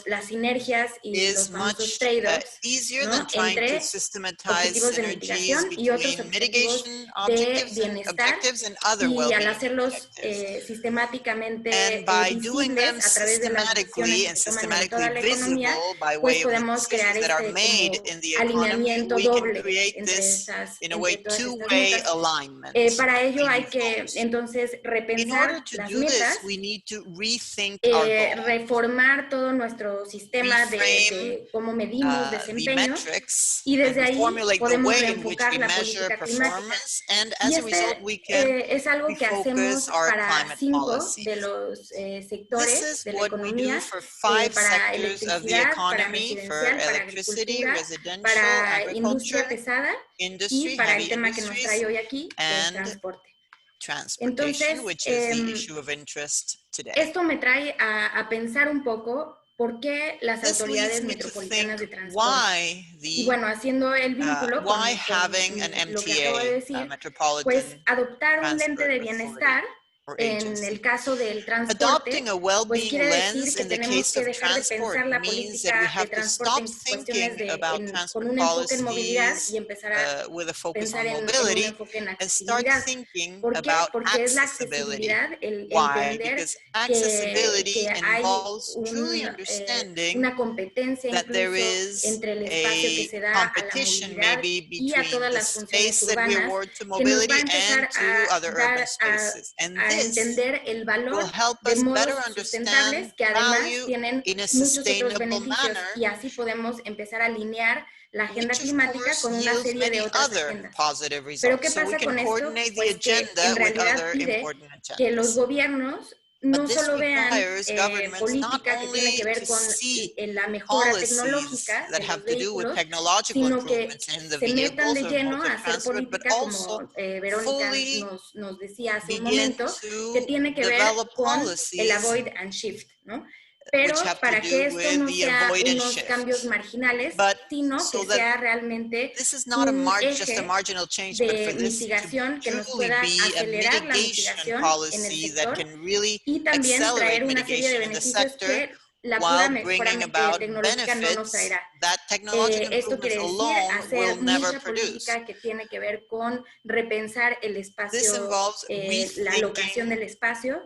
las sinergias y is los famosos much trade-offs, easier ¿no? than trying to Entre systematize objetivos de synergies mitigación y otros between objetivos mitigation de objectives bienestar, and other y al well-being hacerlos objectives. sistemáticamente And by doing them visibles a través de las decisiones systematically que and se toman en toda systematically la economía, visible by pues way of the podemos crear decisions that are made como in the economy, alineamiento we can doble create entre this in a entre way todas estas two-way metas. alignment Para ello hay between que goals. entonces In repensar order to las do metas, this, we need to rethink our goal, reformar todo nuestro sistema reframe de cómo medimos the desempeño, metrics, y desde and ahí reformulate the podemos way in which reenfocar we la measure política climática. performance, and Y as a result, we can es algo que hacemos refocus our para climate 5 policies. de los This sectores is de la what we do economía, for 5 para sectors of the electricidad, para economy, for residencial, para electricity, agricultura, residential, para industria agriculture, pesada y industry, para el heavy tema que nos industries, trae hoy aquí, que es and transporte. transportation, Entonces, which is the issue of interest today. esto me trae a pensar un poco por qué las This leads autoridades me to metropolitanas de think transporte. why Y bueno, haciendo el vínculo con why having an lo que acabo de MTA, decir, Metropolitan pues adoptar un lente Transport de Authority bienestar or en agency. el caso del transporte, Adopting a pues well-being quiere decir lens que in the tenemos case que of dejar de transport pensar la means that we política de have to transporte stop en cuestiones thinking about con transport un enfoque en movilidad policies y empezar a with a focus pensar on en un mobility enfoque en and start accesibilidad. thinking ¿Por qué? about Porque es la accessibility. accesibilidad, el Why? entender Because accessibility que hay involves truly understanding una competencia that there incluso is entre el espacio que a se da a la competition movilidad maybe y a between todas the las funciones space that we urbanas, award to que nos va mobility a empezar and to a other dar urban spaces. And a this entender el will valor help de us better modos sustentables understand que además value tienen in a muchos otros sustainable beneficios, manner, y así podemos empezar a alinear la agenda which of climática course con una yields serie de many otras other agendas. positive Pero ¿qué results. So we pasa can con esto? coordinate the Pues que en agenda with realidad other pide important que los agendas. gobiernos But no this solo vean requires governments not política que tiene que only ver to con see la mejora policies tecnológica that de have los to do with vehículos, technological sino que improvements in the se metan vehicles de or lleno modes a of hacer transport, but política, also como Verónica fully nos decía hace un begin momento, que to tiene que ver develop con el policies avoid and shift, ¿no? Pero which have to para que do esto with no the sea avoid and unos shift. cambios marginales, But sino so que that sea realmente this is not un just a eje marginal change, but for de this to mitigación que nos truly pueda be a acelerar la mitigation mitigación en el policy that sector can really y también traer accelerate una serie de mitigation in the beneficios sector, que la pura while mejora bringing about tecnológica no nos benefits traerá. that technological Esto improvements quiere decir alone hacer will never mucha produce. política que tiene que ver con repensar el This espacio, involves la locación del rethinking espacio.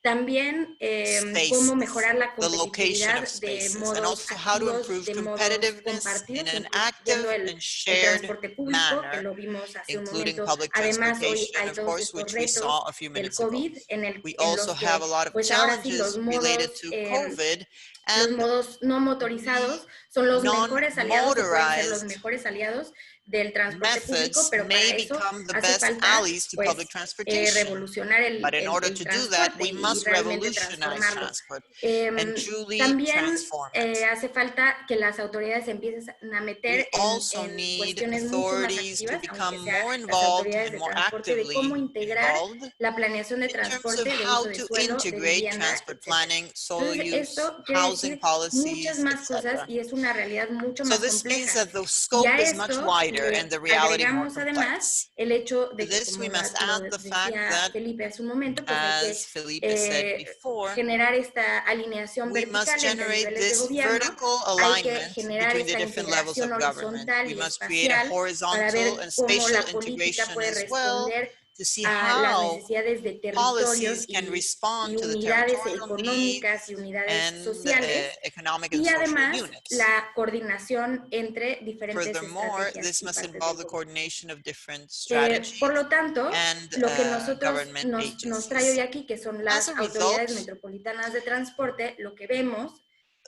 También spaces, cómo mejorar la the location of competitividad de spaces, and modos also how to activos, improve de modos competitiveness in compartidos, an incluyendo active el and shared transporte público, que manner, lo vimos hace un including momento. public Además, hoy transportation, hay of todos course, estos which we saw retos a few del minutes ago. COVID We en also los que, have a lot of pues ahora sí, challenges related to COVID, los and modos no motorizados son los mejores aliados o pueden ser los non-motorized mejores aliados del transporte público, methods pero para may eso become the hace best falta allies to pues public transportation. revolucionar But in order el to do that, transporte we y must realmente revolutionize transformarlo. transport and truly También transform it. hace falta que las autoridades empiecen a meter We also en need cuestiones mucho más authorities to activas, become aunque sea more las involved autoridades and de more transporte, de cómo actively integrar involved la planeación de in terms transporte, of de how uso de to suelo, de integrate vivienda, transport etc. planning, soil Entonces, use, esto quiere housing decir muchas policies, más cosas etc. y es una realidad mucho So más this means compleja. that the Y scope a is much esto wider and the le reality more agregamos además complex. el hecho To de que, this, como we must lo add the fact decía that, Felipe hace un momento, pues hay as Felipe said que before, generar esta alineación we must vertical entre generate niveles de this gobierno, vertical hay que alignment generar between the esta different levels integración of government. horizontal We y must create a espacial para horizontal ver and cómo spatial la política integration puede as well responder to see a las how necesidades de territorios policies can y respond to the unidades territorial económicas y needs unidades and sociales, economic and y social además units. la coordinación entre diferentes Furthermore, estrategias this y must partes involve del the gobierno. coordination of different Por strategies lo tanto, and lo que nosotros government nos trae hoy agencies. aquí, que son As las a autoridades result, metropolitanas de transporte, lo que vemos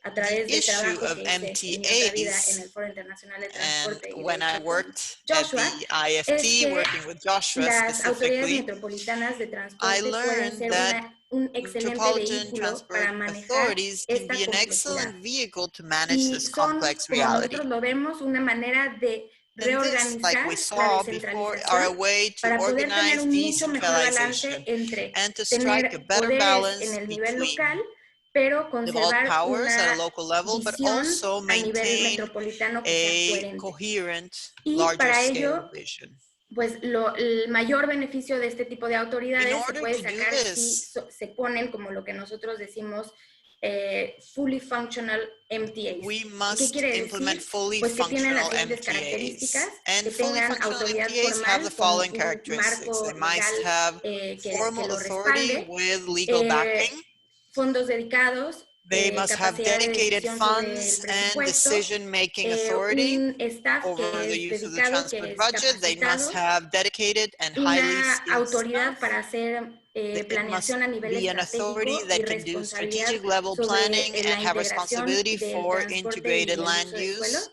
a the través del issue trabajo of que hice en mi otra vida en el MTAs, Foro Internacional de and Transporte y de when I hecho con worked at Joshua, the es IFT, que working with Joshua las autoridades specifically, metropolitanas de I transporte pueden learned ser that un excelente metropolitan vehículo transport para manejar authorities can esta be an complejidad. excellent vehicle to manage Y this son, complex como nosotros reality. lo vemos, una manera de And this, like reorganizar we la saw before, are a descentralización way to para poder tener organize un mucho mejor balance decentralization entre and to strike a tener better poderes en balance el nivel between local, pero devolved conservar powers at a una local level, but visión also a nivel maintain metropolitano que sea a coherente. coherent, Y larger para scale ello, vision. pues el mayor beneficio de este tipo de In autoridades se order puede to do sacar si this, se ponen, como lo que nosotros decimos, fully functional MTAs. we ¿Qué must quiere implement decir? fully Pues que tienen las functional siguientes características, MTAs. And que fully tengan functional autoridad MTAs have the formal con following un characteristics. marco They must legal have que formal lo authority respalde, with legal backing. fondos dedicados, They must have capacidad de dedicated decisión sobre el funds and presupuesto, decision-making authority un staff over que the es use of the dedicado, que transport es budget. They must capacitado, have dedicated and highly una skilled autoridad staff. para hacer It must planeación a nivel be an authority estratégico y that can do responsabilidad strategic level sobre planning and la have integración responsibility del for transporte y integrated el land uso de suelo, use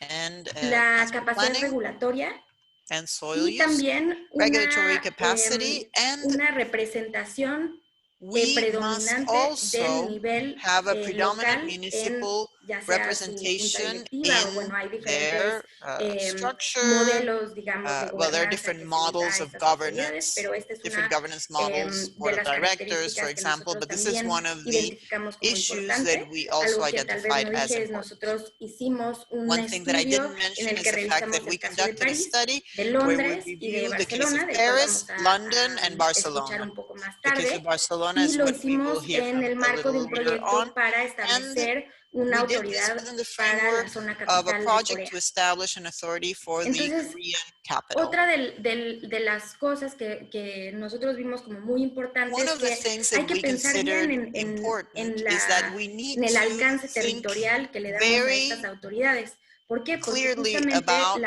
and la transport capacidad planning regulatoria and soil y use, también regulatory capacity, and una representación we must predominante del also nivel have a predominant local en municipal ya sea su junta representation directiva o in bueno, hay diferentes their structure. modelos, digamos, de Well, there are gobernanza different que se les da models a of estas autoridades, governance, pero esta es different una governance models, de board of las directors, for características que example, nosotros but this is también one of the identificamos como issues that importante. we also Algo que tal vez identified no as dije es important. nosotros hicimos un One thing that I estudio didn't en mention el is que the fact revisamos that we el caso de conducted a París, study de where we Londres y de reviewed the case of Barcelona, del cual Paris, vamos London, and a escuchar Barcelona. un poco más The case of tarde. Barcelona Y is lo what we will hicimos hear en from el a marco de little un later on. proyecto para And establecer una we did this autoridad within the para la framework zona of a capital de project Corea. to establish an authority for the Entonces, Korean capital. otra de las cosas que nosotros vimos como muy One importantes of the es things que hay that que we pensar considered bien important is that we need en el to alcance think territorial que le damos a estas very autoridades. ¿Por qué? Porque clearly justamente about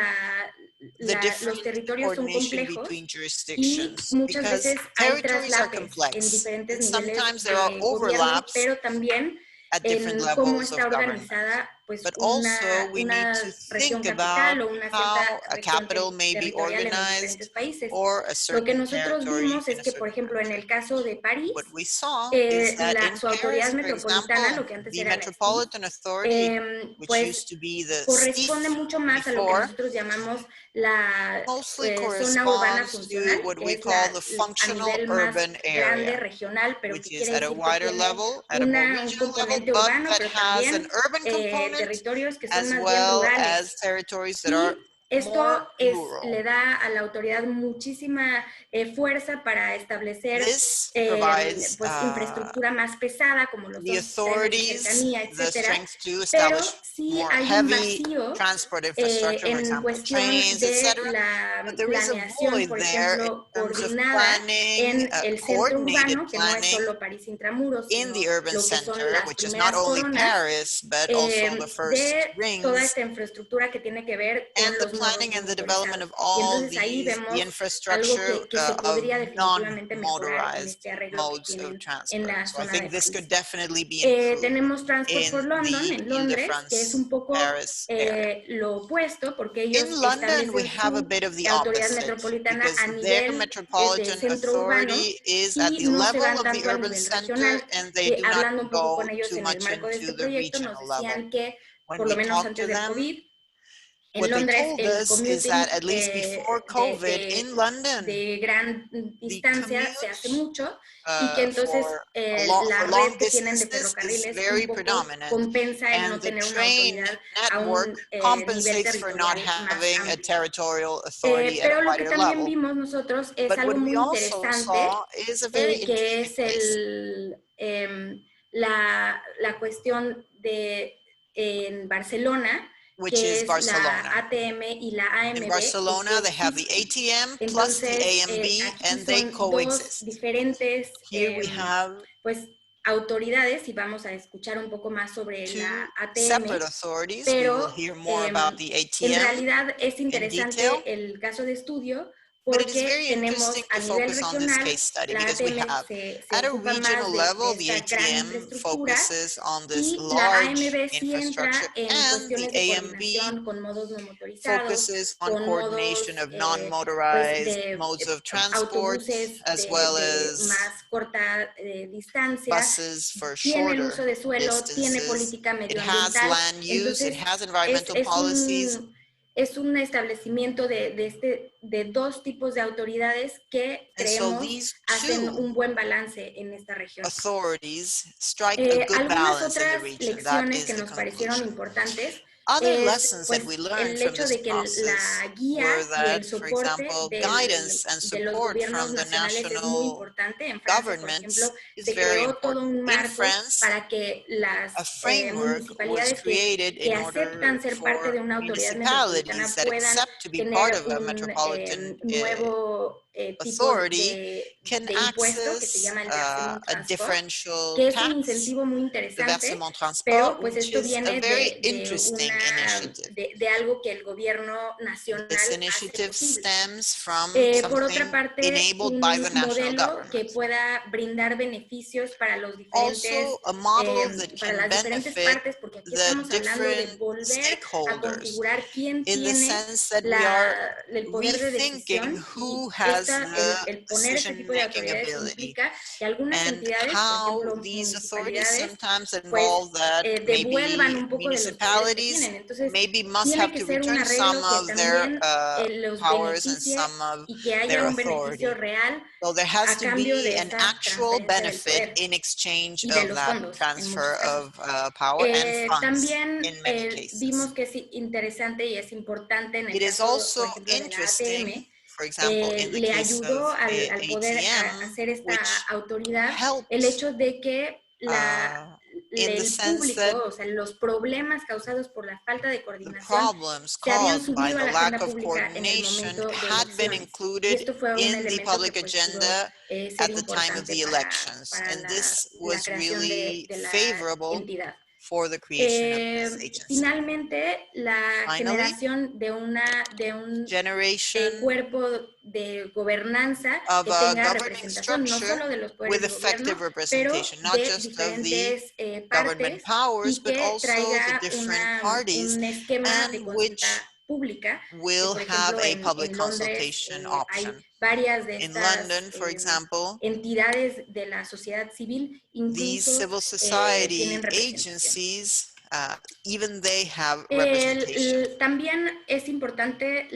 the los different territorios son coordination complejos between y jurisdictions muchas because veces hay territories are traslapes en complex diferentes and niveles sometimes there are de gobierno, overlaps pero también at different en cómo levels está of government. organizada pues But also we need to región think about capital o una how cierta a región capital may be territorial en los diferentes organized países. or a Lo que certain nosotros territory vimos in es a que, por certain ejemplo, en country. el caso de París, What we saw is that in su autoridad Paris, for metropolitana, example, lo que antes the era la Metropolitan Authority, which pues used to be the corresponde STIF mucho más a lo que before, nosotros llamamos la mostly zona urbana corresponds funcional, to what que we es call the a functional nivel más urban grande, area, regional, pero que which is quiere at a decir que wider tiene level, at a more un regional level, componente but urbano, that pero has an también urban component territorios que son as más bien well rurales. as territories that Y are Esto le rural. da a la autoridad muchísima fuerza para establecer This provides pues, infraestructura más pesada, como los the son trenes de authorities cercanía, the etcétera. strength to Pero establish sí more hay un heavy vacío transport infrastructure, for en example, cuestión trains, de etc. la But there is a planeación, void por there in ejemplo, terms of coordinada planning, en el centro coordinated urbano, que no es planning solo París intramuros, in sino the urban lo que son center, las which is not primeras only coronas, Paris, but also the first de toda rings, esta infraestructura que tiene que ver con and the los nodos planning no and the development motorizados. of Y all entonces ahí the vemos algo infrastructure que se of podría definitivamente mejorar en non-motorized este arreglo que modes of tienen en transport. la So I zona de think this París. could definitely be improved Tenemos Transport in for London the en Londres, que es un poco Paris area. lo opuesto, porque ellos In London, we establecen have a su bit of the autoridad opposite, metropolitana because a their nivel de Metropolitan centro urbano Authority is at y the no se level van of the tanto al urban nivel center, regional. and they do not Hablando un poco go con ellos too en el much marco de este into the proyecto, nos regional level. decían que, When por lo we menos talk antes to del them, COVID, en what they Londres told el us is commuting that at least before COVID in London, de gran the distancia se hace commute mucho y que entonces for la long red que tienen de distances is ferrocarriles very un poco predominant, compensa el no and the tener una train autoridad a network un nivel compensates for not territorial más having a amplio. territorial authority at a Pero lo que wider también level. vimos nosotros es But algo what we muy also interesante, saw is a very que interesting es place. la cuestión de en Barcelona, Which que is es Barcelona. la ATM y la AMB. In Barcelona, they have the coexisten. ATM plus the Entonces, AMB, aquí and they son dos coexist. diferentes Here we have pues, autoridades y vamos a escuchar un poco más sobre two la separate ATM. authorities. We will Pero hear more about the en ATM realidad es in detail. interesante el caso de estudio But it is porque very tenemos interesting a to nivel focus on this regional, case study, la because we ATM have, se at a ocupa regional más level, de the esta gran ATM infraestructura focuses on this y la large AMB sí entra infrastructure, en and the cuestiones de AMB coordinación con modos no motorizados, focuses on con coordination modos of pues non-motorized de modes of transport, autobuses as well de as más corta distancia, buses for tiene el shorter uso de suelo, tiene distances. política It has medioambiental, land use, it entonces has environmental policies. es un establecimiento de dos tipos de autoridades que And so creemos these hacen two un buen balance en esta región. authorities strike a good Algunas balance in the otras region. That lecciones is que the nos parecieron conclusion. importantes Other es lessons pues, that we learned el from hecho this de que process la guía were y el that, for soporte example, guidance and de los support gobiernos from the nacionales es muy national importante. En Francia, por ejemplo, governments is se very creó todo important. un In marco France, para que las a framework was municipalidades created que in order aceptan ser parte for de una autoridad municipalities metropolitana that puedan accept to be part tener of a un metropolitan nuevo tipo authority can de impuesto que se access llama el versement a transport, differential que es un tax, incentivo muy the interesante, versement transport, pero pues which esto is a viene very interesting initiative. de algo que el gobierno nacional This hace initiative posible. stems from Por otra something parte, enabled un by the national modelo que government. pueda brindar beneficios para los diferentes, Also, a model that para can las diferentes benefit partes, porque aquí the estamos hablando de different volver a stakeholders, configurar quién in the tiene sense that we are el poder de rethinking decisión, who y has the el poner este tipo de decision-making autoridades ability, implica que algunas and entidades, por how ejemplo these authorities municipalidades, sometimes pues involve that devuelvan maybe un poco de los poderes que municipalities tienen. Entonces, maybe must tiene have que to ser un return some arreglo que of their también los powers and beneficie some of y que haya their un beneficio authority. real So there has a to cambio be de an esa actual transferencia del benefit poder in exchange y de of los that fondos en transfer muchos casos. of power and funds También in many cases. vimos que es interesante y es importante en el It is caso, also por ejemplo, de la interesting, ATM, for example, in the le case ayudó of al poder ATM, hacer esta which autoridad helped el hecho de que in the el sense that público, o sea, los problemas causados por la falta de the coordinación problems se habían caused by subido a the la lack agenda of pública en el coordination momento de had been elecciones. Y included esto fue un in the elemento public que pues, pudo agenda ser at the time of importante the elections. para And this la was creación really de la favorable entidad. for the creation of this agency. Finalmente, la Finally, generación de un generation cuerpo de gobernanza of que a tenga governing representación no structure solo de los poderes with de gobierno, effective pero representation, not de just of the diferentes government partes powers, y but que also the traiga different parties, un esquema de and consulta which pública. will Por have ejemplo, a public en Londres consultation hay option. varias de In estas London, for example, entidades de la sociedad civil, these incluso civil society tienen representación. agencies, even they have representation. También es importante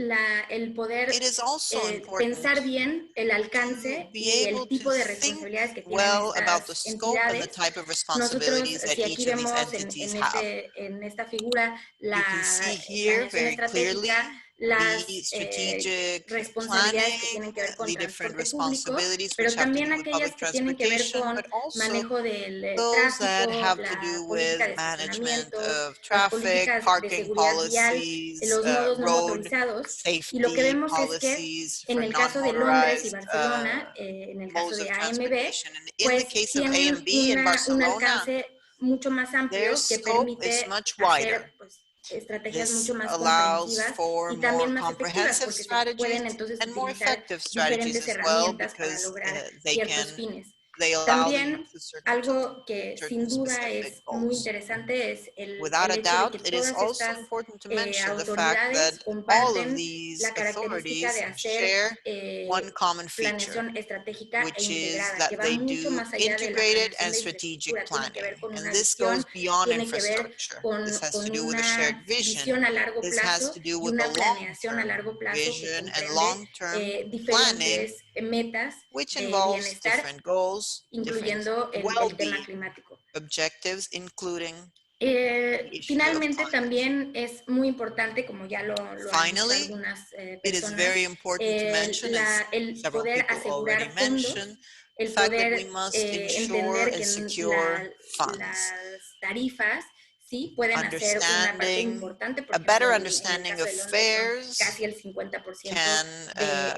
el poder It is also important pensar bien el to alcance be y el able tipo to de think responsabilidades que tienen well about the estas scope and the entidades. type of Nosotros, responsibilities that si each aquí of these vemos entities have. en esta figura la You can see here planeación very clearly estratégica, las strategic responsabilidades que planning, tienen que ver con the different transporte público, responsibilities pero which have to también do with aquellas public que tienen que ver transportation, con but also manejo del those that tráfico, have to la do política with de management estacionamiento, of las traffic, políticas de parking seguridad vial, policies, los nodos no road motorizados. Y lo que safety vemos es que policies en for el caso de Londres y non-motorized Barcelona, en el caso modes de of AMB, transportation. And in the pues case of tienen AMB in un Barcelona, alcance mucho más their amplio que scope is permite much wider. hacer pues, estrategias This mucho más allows comprensivas for y more también más efectivas comprehensive porque se strategies pueden entonces and more utilizar effective strategies diferentes as well, herramientas para because lograr they ciertos fines. allow the También use of certain algo que sin duda specific es muy goals. interesante es el Without a hecho de doubt, que it is todas also estas important to mention the fact that autoridades all of comparten these la característica authorities de hacer share one common feature, planeación estratégica e which is integrada, que that va they mucho do más allá de la integrated planeación and de strategic infraestructura, tiene que planning. ver con And una this visión, goes beyond tiene que ver infrastructure. This has to do with a una shared visión a largo This has plazo to do y with the una planeación a long-term largo plazo que vision and comprende long-term planning, diferentes metas which de involves bienestar, different goals, different incluyendo el tema well-being climático. objectives, including the issue of Finalmente, climate. también es muy importante, como ya lo han dicho Finally, algunas it is personas, very important to mention, as el several poder people already asegurar fondos, mentioned, the el fact that we poder must ensure entender and que secure funds. las tarifas sí pueden hacer una parte Understanding, importante, por a better ejemplo, en el understanding caso of de Londres son fares casi el 50% can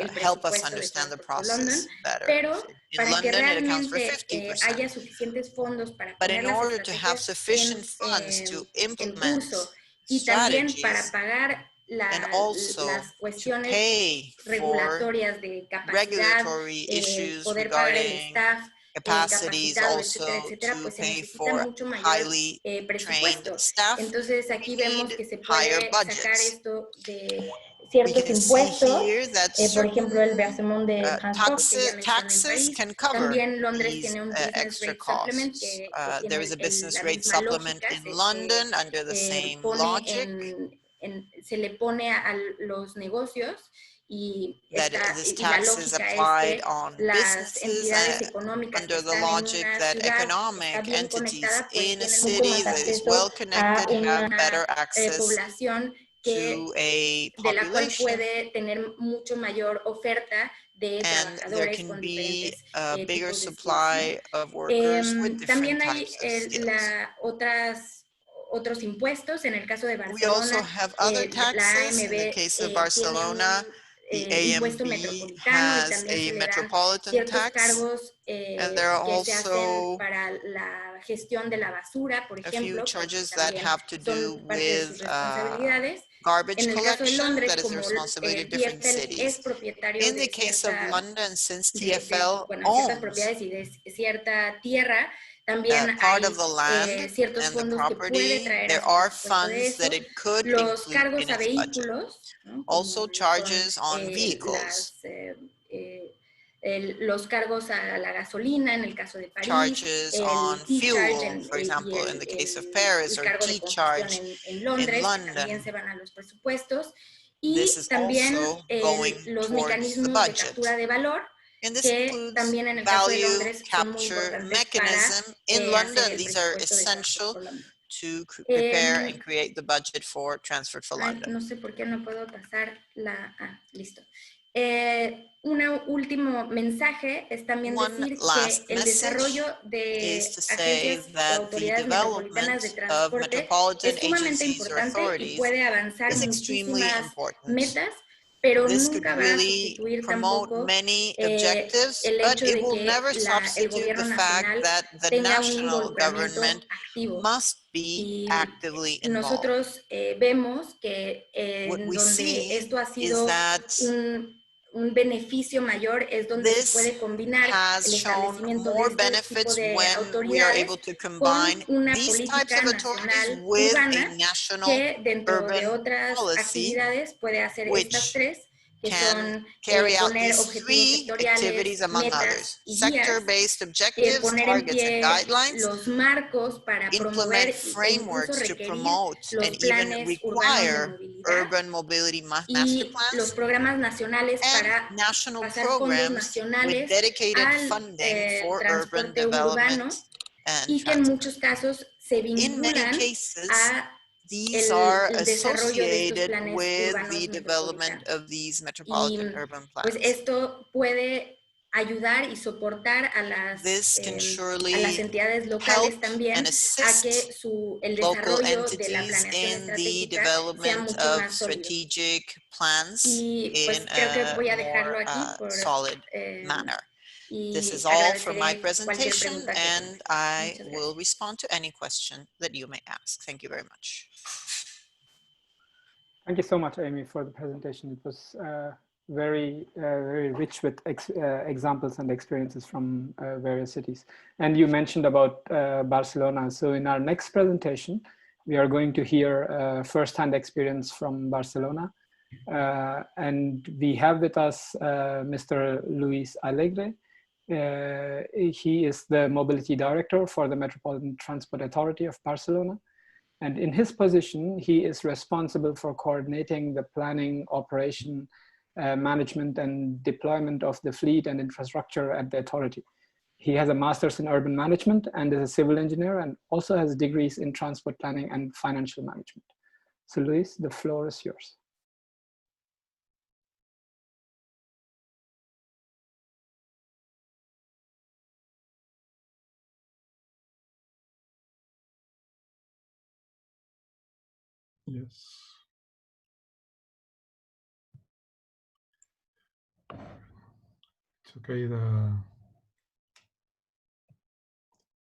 del help us presupuesto de understand the Transport for London, process better. pero In para que London, it accounts for realmente 50%. haya suficientes fondos para But poner in las order to have estrategias sufficient funds to en implement curso y también para strategies pagar and also las to cuestiones pay for regulatorias de capacidad, regulatory issues poder pagar el regarding staff capacities, capacitado, also etcétera, to pues se pay necesita for mucho mayor highly trained presupuesto. staff. Entonces aquí We vemos need que se higher puede sacar budgets. esto de We ciertos can see impuestos, here that por ejemplo el certain versement de transport que ya mencioné en taxes París. can cover También Londres these tiene un business extra rate supplement costs. que There tiene is a business la rate misma supplement lógica, in London under the same logic. Se le pone a los negocios y, That this y la tax is lógica es applied que on las businesses entidades económicas que under the están en logic una that ciudad economic está bien entities conectada, pues in a tienen mucho city más that is acceso well a connected have better una access población que, to a de la cual population, puede tener mucho mayor oferta de and there trabajadores can con be diferentes a bigger tipos de skills, supply of workers with también different hay types of skills. otros impuestos. En el caso de We also Barcelona, have other la taxes. In the AMB case of tiene Barcelona, the impuesto AMB metropolitano y has también se a le dan Metropolitan ciertos tax, cargos and there are que se hacen also para la gestión de la basura, por a few ejemplo, charges que that también have to do son parte de sus with responsabilidades. garbage En el caso de collection, Londres, that is the como responsibility of different TfL es cities. propietario In the de case of cierta London, since de TfL ciertas owns propiedades y de cierta tierra, también part hay of the land ciertos and the fondos que puede property, traer a there su are presupuesto de funds eso. that it could Los include cargos in a its budget. vehículos, ¿no? Also Como charges son, on vehicles, los cargos a la gasolina en el caso de París, charges on el T-charge fuel, for example, in the case of Paris, el or cargo de combustión T-charge en Londres, in que también London. se van a los presupuestos. This Y is también also going los towards the mecanismos de budget. captura de valor, And this que includes también en el caso de value Londres son muy capture importantes mechanism. para In hacer London, el these are presupuesto de Transport essential for London. to prepare and create the budget for Transfer for London. No sé por qué no puedo pasar la... listo. Un último mensaje es también decir que el desarrollo de agencias o autoridades metropolitanas de transporte es sumamente importante y puede avanzar muchísimas metas, pero nunca va a sustituir tampoco el hecho de que el gobierno nacional tenga un involucramiento activo. Y nosotros vemos que donde esto ha sido un beneficio mayor es donde se puede combinar el establecimiento de este tipo de autoridades con una política nacional urbana que dentro de otras actividades puede hacer estas tres, que son poner objetivos sectoriales, metas y guías, poner en pie los marcos para promover e incluso requerir los planes urbanos de movilidad y los programas nacionales para pasar fondos nacionales al transporte urbano y que en muchos casos se vinculan a These are el desarrollo de estos associated planes with urbanos the development metropolitanos. of these Y metropolitan urban pues plans. esto puede ayudar y soportar a las entidades locales también and a que assist el local desarrollo de la entities planeación in the estratégica sea development mucho of más sólido. strategic plans Y pues in creo que voy a a dejarlo more aquí por, solid manner. This y is all for my agradeceré cualquier presentation, pregunta que and tengan. I Muchas will gracias. respond to any question that you may ask. Thank you very much. Thank you so much, Amy, for the presentation. It was very rich with examples and experiences from various cities. And you mentioned about Barcelona. So in our next presentation, we are going to hear firsthand experience from Barcelona. And we have with us Mr. Luis Alegre. He is the Mobility Director for the Metropolitan Transport Authority of Barcelona. And in his position, he is responsible for coordinating the planning, operation, management, and deployment of the fleet and infrastructure at the authority. He has a master's in urban management and is a civil engineer, and also has degrees in transport planning and financial management. So Luis, the floor is yours. Yes. It's okay.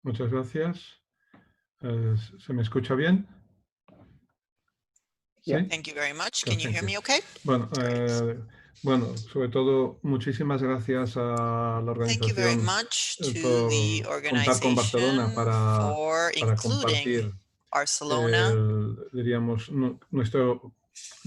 Muchas gracias. ¿Se me escucha bien? Yeah. ¿Sí? Thank you very much. So, Can you hear me okay? Bueno, sobre todo, muchísimas gracias a la Thank you very organización much to the por contar con Barcelona organization for para including compartir, Barcelona diríamos, nuestro,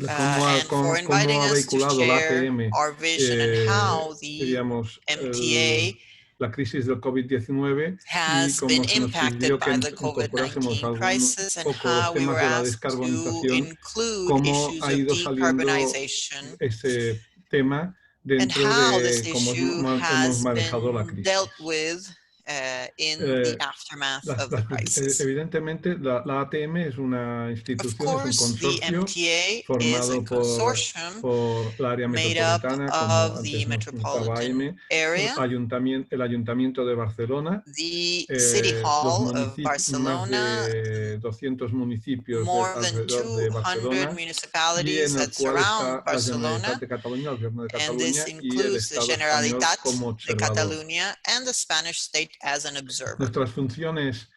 and for inviting cómo ha us to vehiculado la share ATM, our vision and how the diríamos, MTA la crisis del COVID-19 y has cómo been se nos impacted pidió que by the incorporásemos COVID-19 crisis and poco los how we were temas de la asked to descarbonización, include cómo issues ha of ido saliendo decarbonization ese tema and dentro how this de cómo issue hemos has manejado la been crisis. dealt with in the aftermath of the crisis. Evidentemente, la ATM es una Of institución, es un course, the consorcio MTA is a formado consortium por la área made up metropolitana, como of the antes nos comentaba metropolitan Amy, area, el Ayuntamiento de Barcelona, the City Hall of más Barcelona, de 200 municipios more than alrededor de 200 Barcelona, y en municipalities el that cual surround está la Barcelona, Generalitat de Cataluña, el Gobierno de and this Cataluña y el includes the Estado español Generalitat como de observador. Catalunya and the Spanish state as an observer. Nuestras funciones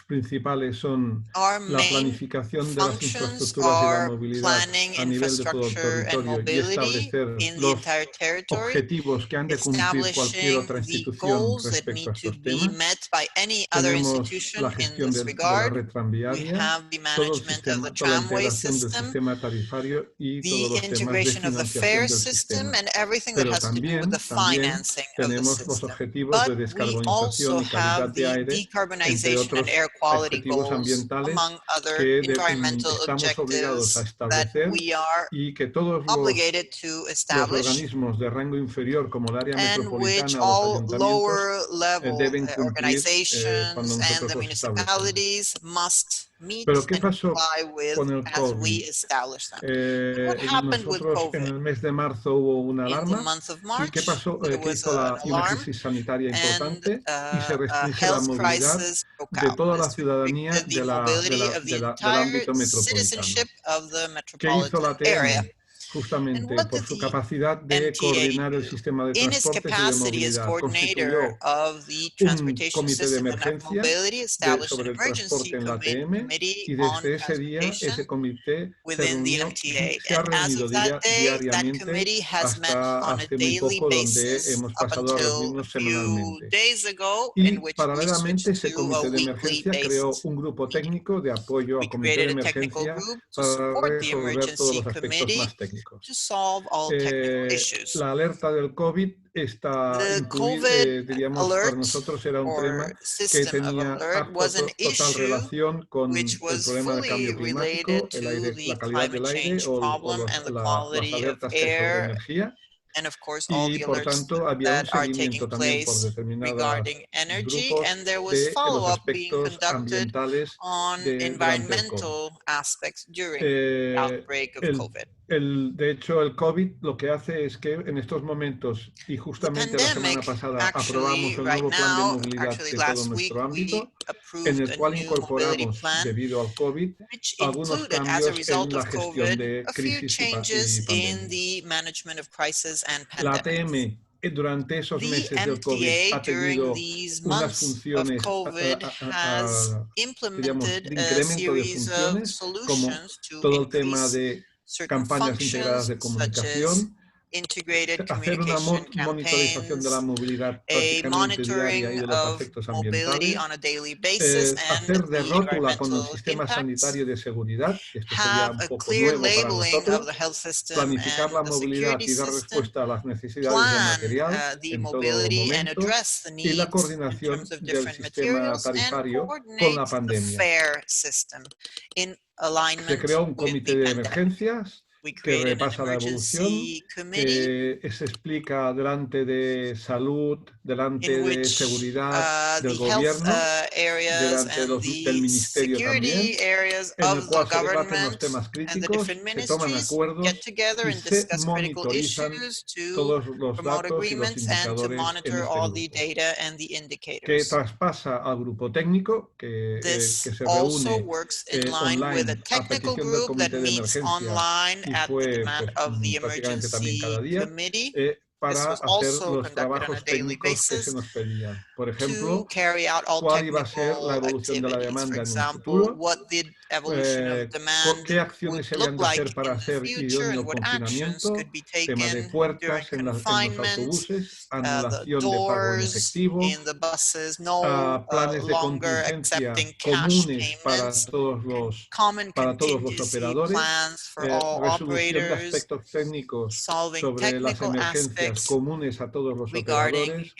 principales son Our la main planificación de las functions infraestructuras y la are movilidad planning a nivel de todo el infrastructure and territorio y mobility establecer in the los entire territory, objetivos que han de cumplir cualquier establishing otra the institución goals that respecto a need to estos be temas. met by any other Tenemos institution la in gestión this de la regard. red We tranviaria, have the todo el management of the sistema, toda la tramway integración del system, sistema tarifario y todos the los temas de integration of the financiación fare del system, sistema. and everything that Pero has to do with the también financing of the tenemos los system. objetivos de But we descarbonización also y calidad have de the aire, entre decarbonization and otros air quality objetivos goals, ambientales among other que environmental estamos obligados a objectives that establecer we are y que todos obligated to los establish, organismos de rango inferior, como el área and which metropolitana o los all ayuntamientos, lower level deben cumplir cuando organizations and nosotros the los establecemos. municipalities must meet Pero ¿qué and pasó comply with con el as we COVID? establish them. What happened with Nosotros en COVID? el mes de marzo hubo una In the alarma. month of ¿Y qué March, pasó? there Que was hizo an una alarm, crisis sanitaria and importante y se a restringe la health movilidad crisis broke de out. toda la This ciudadanía restricted the mobility of the del entire ámbito metropolitano. citizenship of the ¿Qué hizo la metropolitan area. ATM? And Justamente what por did su the capacidad de MTA coordinar el do? sistema de In its transportes y de capacity as movilidad. coordinator Constituyó of the un transportation comité de system and of emergencia mobility, established an sobre el emergency transporte en la ATM committee y on desde ese día ese transportation comité within the MTA. se ha And as reunido of that day, that diariamente committee has met hasta on a hace muy daily poco, donde basis hemos up pasado a until a reunirnos few semanalmente. days ago, in Y which we paralelamente switched ese to a comité de weekly emergencia creó basis un grupo meeting. técnico de apoyo We a comité de created a technical emergencia group to para support the resolver todos emergency los aspectos committee más técnicos. to solve all technical issues. La alerta del COVID está The incluida, COVID diríamos, para alert nosotros era un tema or que system of tenía alert was an total issue relación con which el was problema del fully cambio related climático, el to aire, the la calidad climate del aire change o problem and the las quality of alertas sobre air energía. and of course all Y the por alerts tanto había un that are taking seguimiento también por place determinados regarding energy, grupos and there was de los follow-up being aspectos conducted ambientales on durante el COVID. environmental aspects during the outbreak of COVID. De hecho, el COVID lo que hace es que en estos momentos, y justamente la semana pasada aprobamos el nuevo plan de movilidad de todo nuestro ámbito, en el cual incorporamos, debido al COVID, algunos cambios en la gestión de crisis y pandemias. La ATM durante esos meses del COVID ha tenido unas funciones, diríamos, de incremento de funciones, como todo el tema de campañas integradas de comunicación, hacer una monitorización de la movilidad prácticamente diaria y de los aspectos ambientales, hacer de rótula con el sistema sanitario de seguridad, esto sería un poco nuevo para nosotros, planificar la movilidad y dar respuesta a las necesidades de material en todo momento, y la coordinación del sistema tarifario con la pandemia. Se creó un comité de emergencias que repasa la evolución, que se explica delante de salud, delante de seguridad del gobierno, delante del ministerio también, en el cual se debaten los temas críticos, se toman acuerdos y se monitorizan todos los datos y los indicadores en este grupo, que traspasa al grupo técnico que se reúne online a petición del comité de emergencia y fue pues, prácticamente también cada día, para hacer los trabajos técnicos que se nos pedían. Por ejemplo, cuál iba a ser la evolución de la demanda en un futuro, qué acciones se habían de hacer para hacer idóneo el confinamiento, tema de puertas en los autobuses, anulación de pago en efectivo, planes de contingencia comunes para todos los operadores, resolución de aspectos técnicos sobre las emergencias comunes a todos los operadores,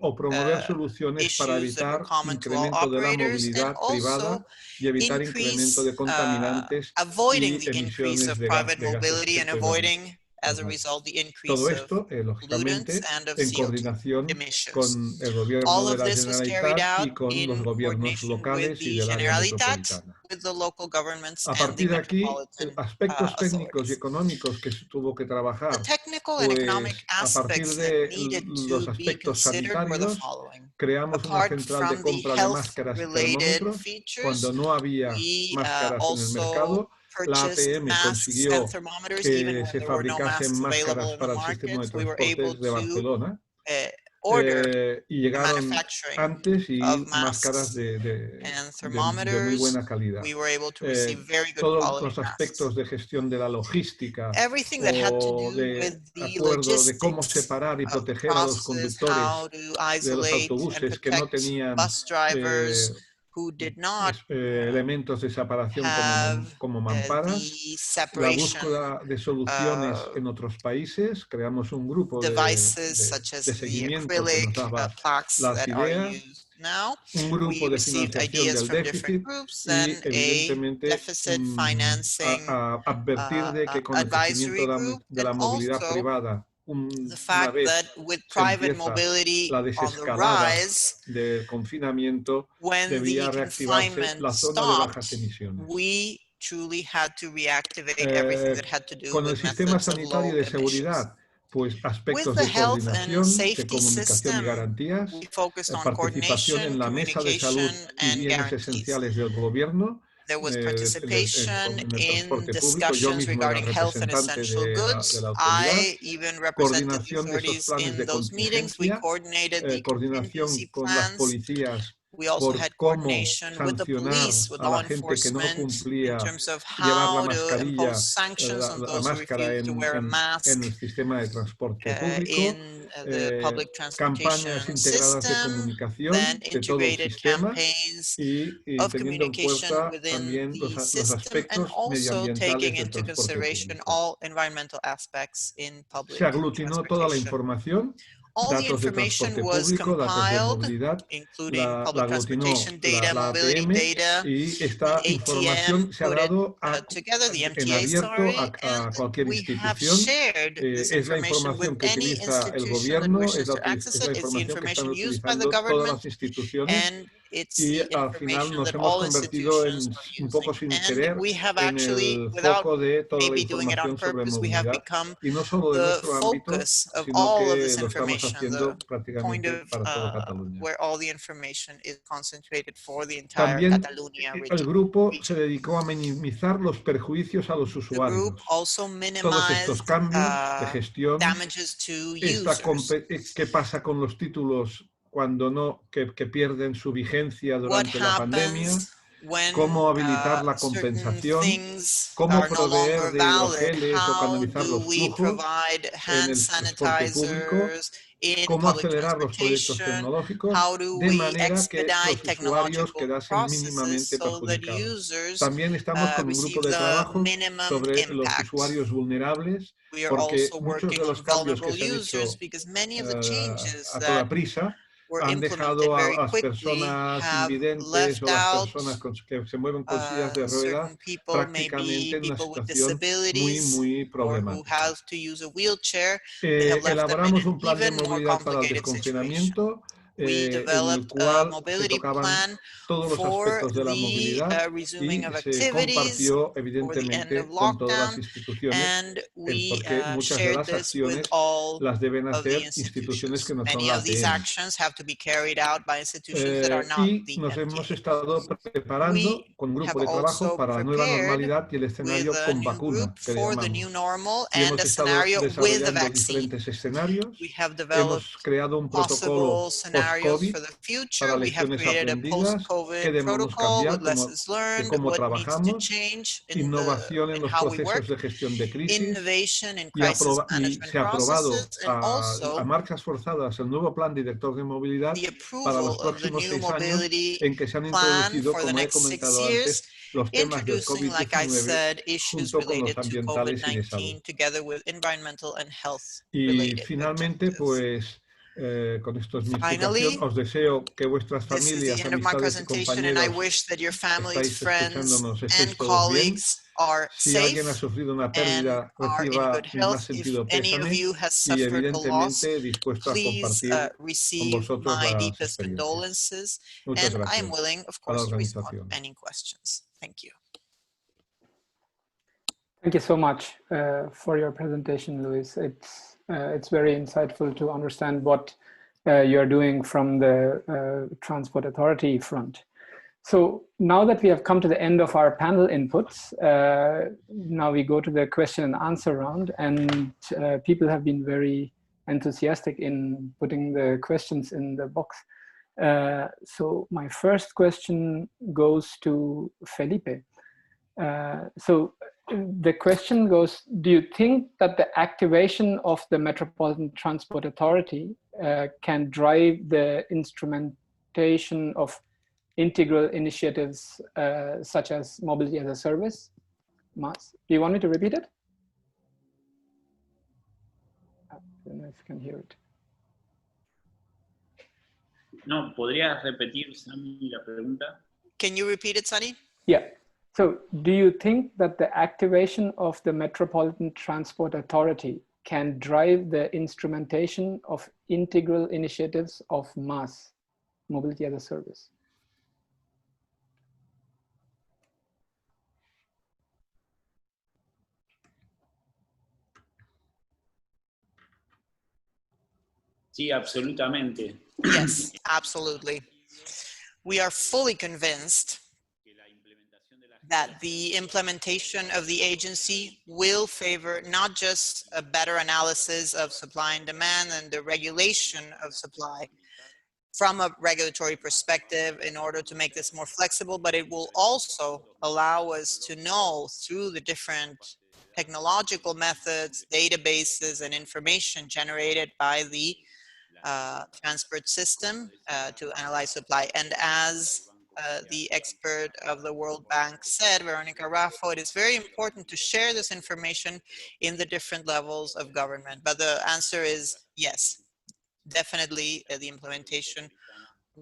o promover soluciones para evitar incremento de la movilidad privada y evitar incremento de contaminantes y emisiones de gases de efecto invernadero. Todo esto, lógicamente, en coordinación con el gobierno de la Generalitat y con los gobiernos locales y del área metropolitana. A partir de aquí, aspectos técnicos y económicos que se tuvo que trabajar, pues a partir de los aspectos sanitarios, creamos una central de compra de máscaras y termómetros. Cuando no había máscaras en el mercado, la ATM consiguió que se fabricasen máscaras para el sistema de transportes de Barcelona, y llegaron antes y máscaras de muy buena calidad. Todos los aspectos de gestión de la logística o de acuerdo de cómo separar y proteger a los conductores de los autobuses que no tenían elementos de separación como mamparas, la búsqueda de soluciones en otros países. Creamos un grupo de seguimiento que nos daba las ideas, un grupo de financiación del déficit y, evidentemente, advertir de que con el crecimiento de la movilidad privada, una vez se empieza la desescalada del confinamiento, debía reactivarse la zona de bajas emisiones. Con el sistema sanitario de seguridad, pues aspectos de coordinación, de comunicación y garantías, participación en la mesa de salud y bienes esenciales del gobierno, en el transporte público. Yo mismo era representante de la autoridad, coordinación de esos planes de contingencia, coordinación con las policías por cómo sancionar a la gente que no cumplía llevar la mascarilla, la máscara en el sistema de transporte público, campañas integradas de comunicación de todo el sistema y teniendo en cuenta también los aspectos medioambientales del transporte público. Se aglutinó toda la información datos de transporte público, datos de movilidad, la aglutinó la APM y esta información se ha dado en abierto a cualquier institución. Es la información que utiliza el gobierno, es la información que están utilizando todas las instituciones y al final nos hemos convertido en, un poco sin querer, en el foco de toda la información sobre movilidad y no solo de nuestro ámbito, sino que lo estamos haciendo prácticamente para toda Cataluña. También el grupo se dedicó a minimizar los perjuicios a los usuarios. Todos estos cambios de gestión, ¿qué pasa con los títulos cuando que pierden su vigencia durante la pandemia? Cómo habilitar la compensación, cómo proveer de hidrogeles o canalizar los flujos en el transporte público, cómo acelerar los proyectos tecnológicos de manera que los usuarios quedasen mínimamente perjudicados. También estamos con un grupo de trabajo sobre los usuarios vulnerables, porque muchos de los cambios que se han hecho a toda prisa han dejado a las personas invidentes o las personas que se mueven con sillas de ruedas prácticamente en una situación muy problemática. Elaboramos un plan de movilidad para el desconfinamiento en el cual se tocaban todos los aspectos de la movilidad y se compartió evidentemente con todas las instituciones, porque muchas de las acciones las deben hacer instituciones que no son la APM. Y nos hemos estado preparando con un grupo de trabajo para la nueva normalidad y el escenario con vacuna, que le llamamos. Y hemos estado desarrollando diferentes escenarios. Hemos creado un protocolo post-COVID para lecciones aprendidas, qué debemos cambiar, de cómo trabajamos, innovación en los procesos de gestión de crisis y se ha aprobado a marchas forzadas el nuevo plan director de movilidad para los próximos 6 años, en que se han introducido, como he comentado antes, los temas del COVID-19 junto con los ambientales y de salud. Y finalmente, pues, con esto es mi explicación. Os deseo que vuestras familias, amistades y compañeros estáis escuchándonos, estéis todos bien. Si alguien ha sufrido una pérdida, reciba mi más sentido pésame y evidentemente dispuesto a compartir con vosotros las experiencias. Muchas gracias a la organización. Thank you so much for your presentation, Luis. It's very insightful to understand what you're doing from the Transport Authority front. So now that we have come to the end of our panel inputs, now we go to the question and answer round, and people have been very enthusiastic in putting the questions in the box. So my first question goes to Felipe. So the question goes, do you think that the activation of the Metropolitan Transport Authority can drive the instrumentation of integral initiatives such as mobility as a service? Mas, do you want me to repeat it? I don't know if you can hear it. No, ¿podrías repetir, Sani, la pregunta? Can you repeat it, Sunny? Yeah. So do you think that the activation of the Metropolitan Transport Authority can drive the instrumentation of integral initiatives of MaaS, mobility as a service? Sí, absolutamente. Yes, absolutely. We are fully convinced that the implementation of the agency will favor not just a better analysis of supply and demand and the regulation of supply from a regulatory perspective in order to make this more flexible, but it will also allow us to know through the different technological methods, databases, and information generated by the transport system to analyze supply. And as the expert of the World Bank said, Veronica, Rafa, it is very important to share this information in the different levels of government. But the answer is yes. definitely the implementation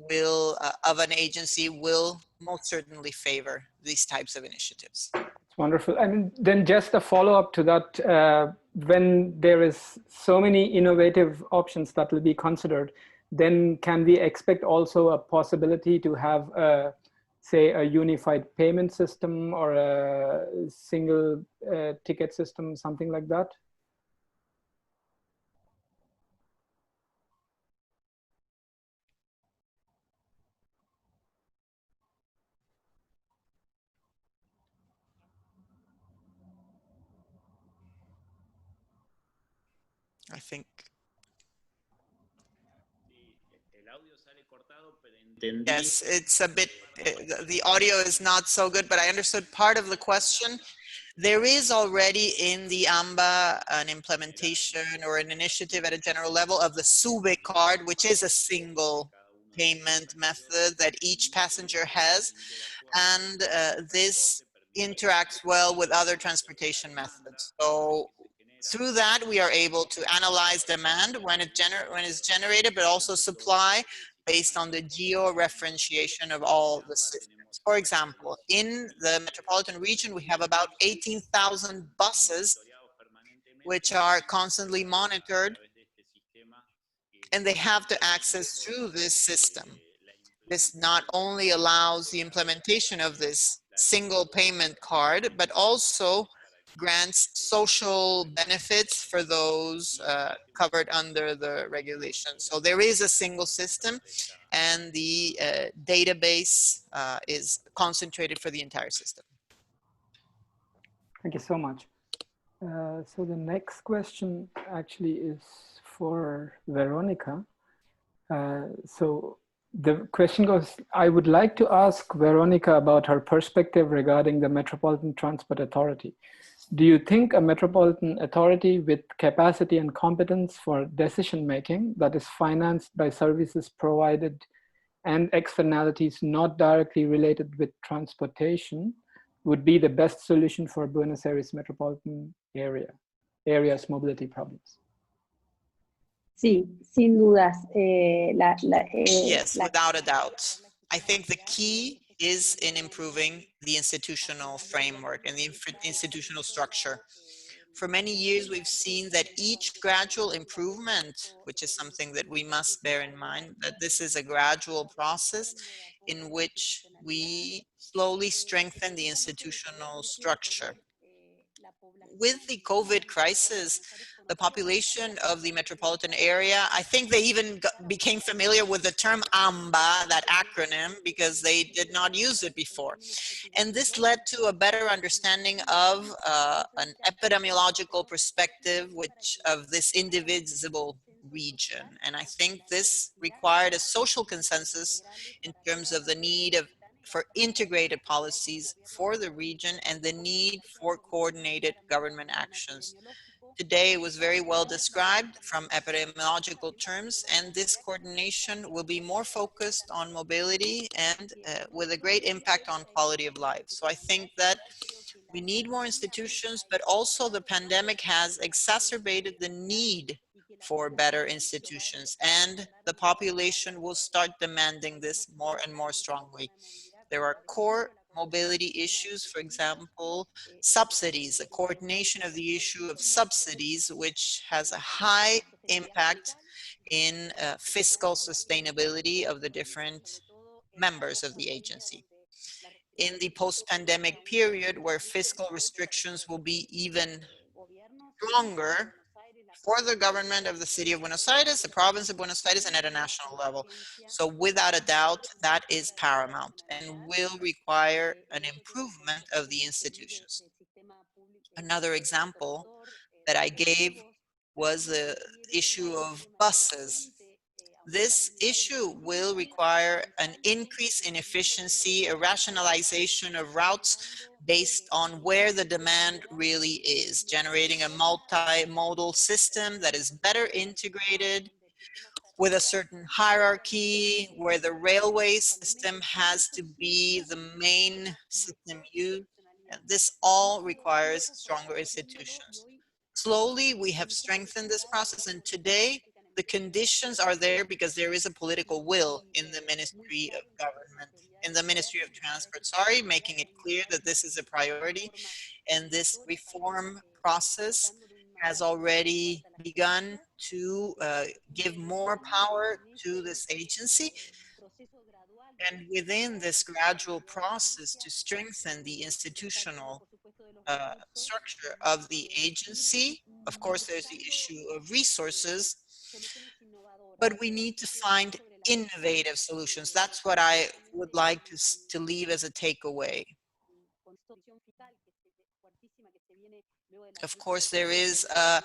will of an agency will most certainly favor these types of initiatives. It's wonderful. I mean, then just a follow-up to that, when there is so many innovative options that will be considered, then can we expect also a possibility to have say a unified payment system or a single ticket system, something like that? I think. Yes, it's a bit, the audio is not so good, but I understood part of the question. There is already in the AMBA an implementation or an initiative at a general level of the SUBE card, which is a single payment method that each passenger has. And this interacts well with other transportation methods. So through that, we are able to analyze demand when it's generated, but also supply based on the geo-referentiation of all the systems. For example, in the metropolitan region, we have about 18,000 buses which are constantly monitored, and they have to access through this system. This not only allows the implementation of this single payment card, but also grants social benefits for those covered under the regulation. So there is a single system, and the database is concentrated for the entire system. Thank you so much. So the next question actually is for Veronica. So the question goes, I would like to ask Veronica about her perspective regarding the Metropolitan Transport Authority. Do you think a metropolitan authority with capacity and competence for decision-making that is financed by services provided and externalities not directly related with transportation would be the best solution for Buenos Aires metropolitan area's mobility problems? Sí, sin dudas. Yes, without a doubt. I think the key is in improving the institutional framework and the institutional structure. For many years, we've seen that each gradual improvement, which is something that we must bear in mind, that this is a gradual process in which we slowly strengthen the institutional structure. With the COVID crisis, the population of the metropolitan area, I think they even became familiar with the term AMBA, that acronym, because they did not use it before. And this led to a better understanding of an epidemiological perspective of this indivisible region. And I think this required a social consensus in terms of the need for integrated policies for the region and the need for coordinated government actions. Today it was very well described from epidemiological terms, and this coordination will be more focused on mobility and with a great impact on quality of life. So I think that we need more institutions, but also the pandemic has exacerbated the need for better institutions, and the population will start demanding this more and more strongly. There are core mobility issues, for example, subsidies, the coordination of the issue of subsidies, which has a high impact in fiscal sustainability of the different members of the agency. In the post-pandemic period, where fiscal restrictions will be even stronger for the government of the city of Buenos Aires, the province of Buenos Aires, and at a national level. So without a doubt, that is paramount and will require an improvement of the institutions. Another example that I gave was the issue of buses. This issue will require an increase in efficiency, a rationalization of routes based on where the demand really is, generating a multimodal system that is better integrated with a certain hierarchy, where the railway system has to be the main system used. And this all requires stronger institutions. Slowly, we have strengthened this process, and today The conditions are there because there is a political will in the Ministry of Government, in the Ministry of Transport, making it clear that this is a priority, and this reform process has already begun to give more power to this agency. And within this gradual process to strengthen the institutional structure of the agency, of course, there's the issue of resources, but we need to find innovative solutions. That's what I would like to leave as a takeaway. Of course, there is a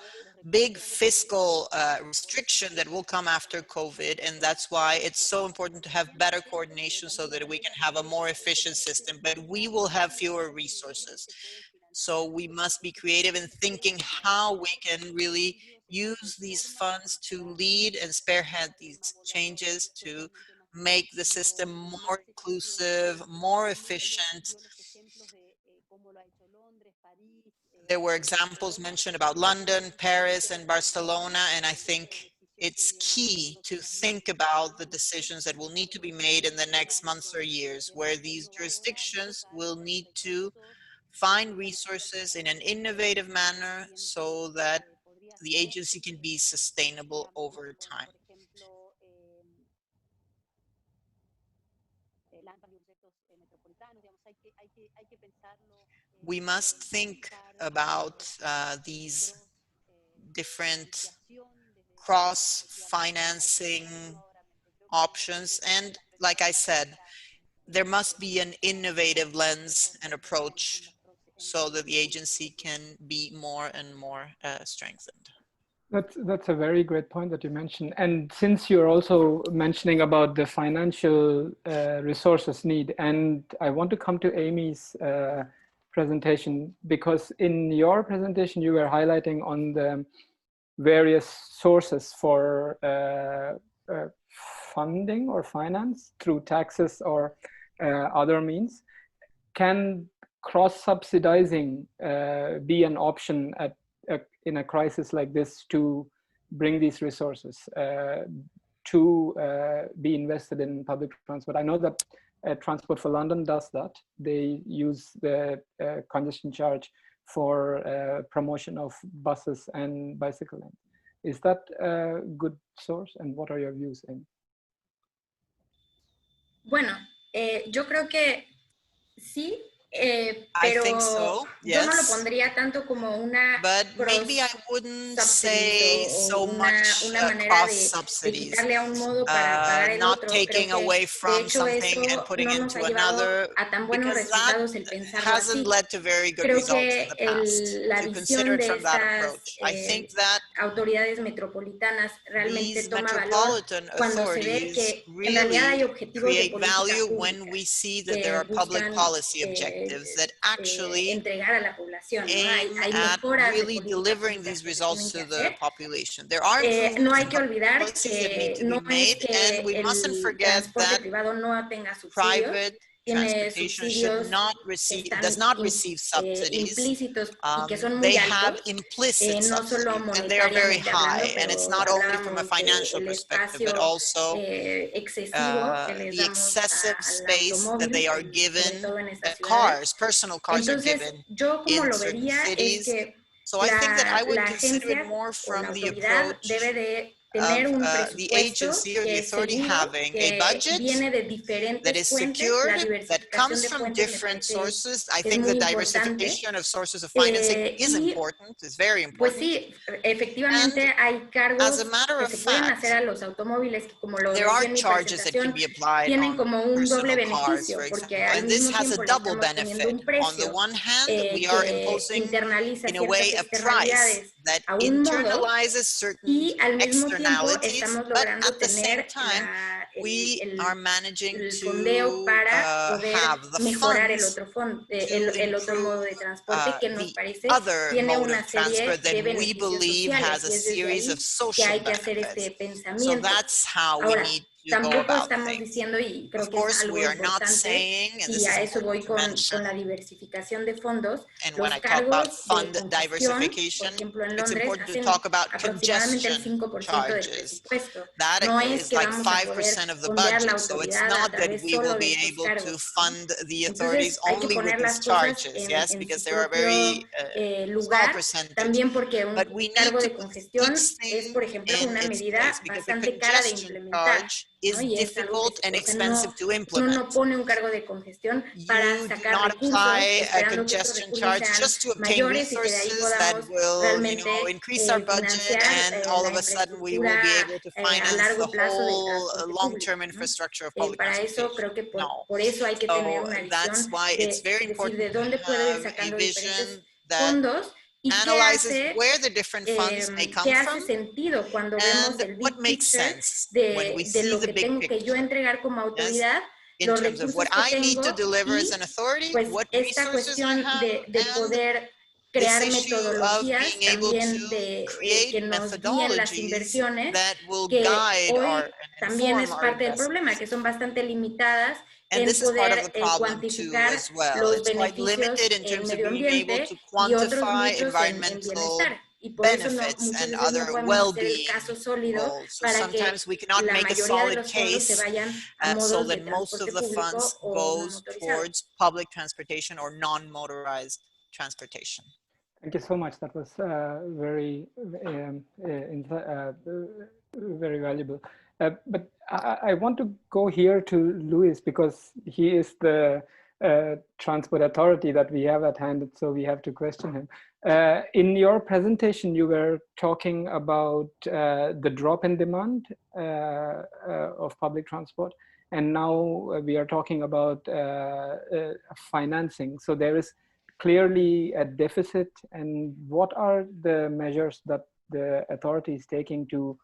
big fiscal restriction that will come after COVID, and that's why it's so important to have better coordination so that we can have a more efficient system, but we will have fewer resources. So we must be creative in thinking how we can really use these funds to lead and spearhead these changes to make the system more inclusive, more efficient. There were examples mentioned about London, Paris, and Barcelona, and I think it's key to think about the decisions that will need to be made in the next months or years, where these jurisdictions will need to find resources in an innovative manner so that the agency can be sustainable over time. We must think about these different cross-financing options. And like I said, there must be an innovative lens and approach so that the agency can be more and more strengthened. That's a very great point that you mentioned. And since you're also mentioning about the financial resources need, and I want to come to Amy's presentation, because in your presentation, you were highlighting on the various sources for funding or finance through taxes or other means. Can cross-subsidizing be an option in a crisis like this to bring these resources to be invested in public transport? I know that Transport for London does that. They use the congestion charge for promotion of buses and bicycle lanes. Is that a good source? And what are your views, Amy? Bueno, yo creo que sí, pero so, yes. Yo no lo pondría tanto como una but maybe I wouldn't say so much cross-subsidies, not taking away from something and putting into another, because that hasn't led to very good results in the past, to consider it from that approach. I think that autoridades metropolitanas realmente these toma metropolitan valor cuando se ve que en realidad hay objetivos create de value política when we see that there are public policy objectives that actually entregar a la población, ¿no? Hay at really delivering these results to the population. There are no hay que olvidar policies that need que to no be made, es que and we mustn't forget that privado no tenga subsidios, private transportation should not receive, does not receive subsidies. Implícitos y que son muy they altos, have implicit no solo subsidies, and they are very high. hablando, and it's not only from a financial perspective, but also the excessive space that they are given, cars, personal cars are given in certain cities. So I think that I would consider it more from the approach of the agency or the authority having a budget that is secured, that comes from different sources. I think the diversification of sources of financing is important, is very important. Pues sí, efectivamente hay cargos as a matter of que se pueden fact, hacer a los automóviles que, como lo there are decía en mi charges that can be applied tienen on como un doble personal cars, beneficio, for example. porque al And this mismo has a tiempo le double estamos poniendo benefit. un precio On the one hand, we are que imposing internaliza in a way a ciertas price externalidades that a un modo, internalizes certain y al mismo tiempo externalities, estamos but logrando at the same tener time, we are managing el to fondeo para poder have the mejorar el funds otro modo de transporte que nos the parece other tiene mode una of serie transport that de we beneficios believe sociales, has a y es desde series ahí of que social hay que hacer benefits. este So pensamiento. that's how we Ahora, need you go tampoco about estamos things. diciendo, y creo Of que es course, algo we are not importante, saying, and y this is a eso voy important to con la mention, diversificación de fondos, and when los I talk about cargos de fund congestión, por diversification, ejemplo, en it's Londres, important to hacen talk about aproximadamente el congestion 5% del charges. presupuesto. That No es is que like vamos a poder 5% of the fondear la budget, so it's autoridad a not that través we will solo de be estos able to cargos, ¿no? fund the authorities Entonces hay que only with poner las these cosas charges, en yes, su because they are propio very small lugar, percentage. también porque un But we need cargo to de put congestión each es, thing por ejemplo, in una its medida place, because the bastante cara de congestion implementar, charge ¿no? is Y es algo difficult que and o sea, expensive to uno implement. no pone un cargo de congestión para You do sacar not recursos apply a esperando que estos congestion recursos charge sean just to obtain mayores y que de ahí resources that podamos will, realmente increase our budget, financiar and all la of a sudden we will be infraestructura able to a finance the largo plazo del whole transporte long-term público, ¿no? infrastructure of public Para eso transportation. creo que No. por eso hay que tener So una that's visión why it's de very decir important de dónde to puedo ir have a sacando vision diferentes that fondos y analyzes where the different funds may qué come hace from sentido cuando vemos and el what big makes picture sense when we de see lo the que big tengo que yo picture. entregar como Yes, autoridad, in los terms of what recursos que I need to tengo deliver as y an authority, pues what esta resources I cuestión have, de and poder this crear issue of metodologías being able también to que create nos guíen las methodologies inversiones, that will que guide hoy and también inform es our parte del problema, investments. que son bastante limitadas And en this is part of poder the problem too cuantificar as well. los It's quite beneficios limited in en terms of medio being able ambiente to y otros quantify muchos en environmental bienestar. Y por eso benefits muchas and veces no other podemos hacer el well-being caso sólido goals. So para que sometimes we cannot la make a mayoría de solid los fondos se case vayan a so modos de that most of transporte the funds público o no goes motorizado. towards public transportation or non-motorized transportation. Thank you so much. That was very valuable. But I want to go here to Luis because he is the transport authority that we have at hand, so we have to question him. In your presentation, you were talking about the drop in demand of public transport, and now we are talking about financing. So there is clearly a deficit, and what are the measures that the authority is taking to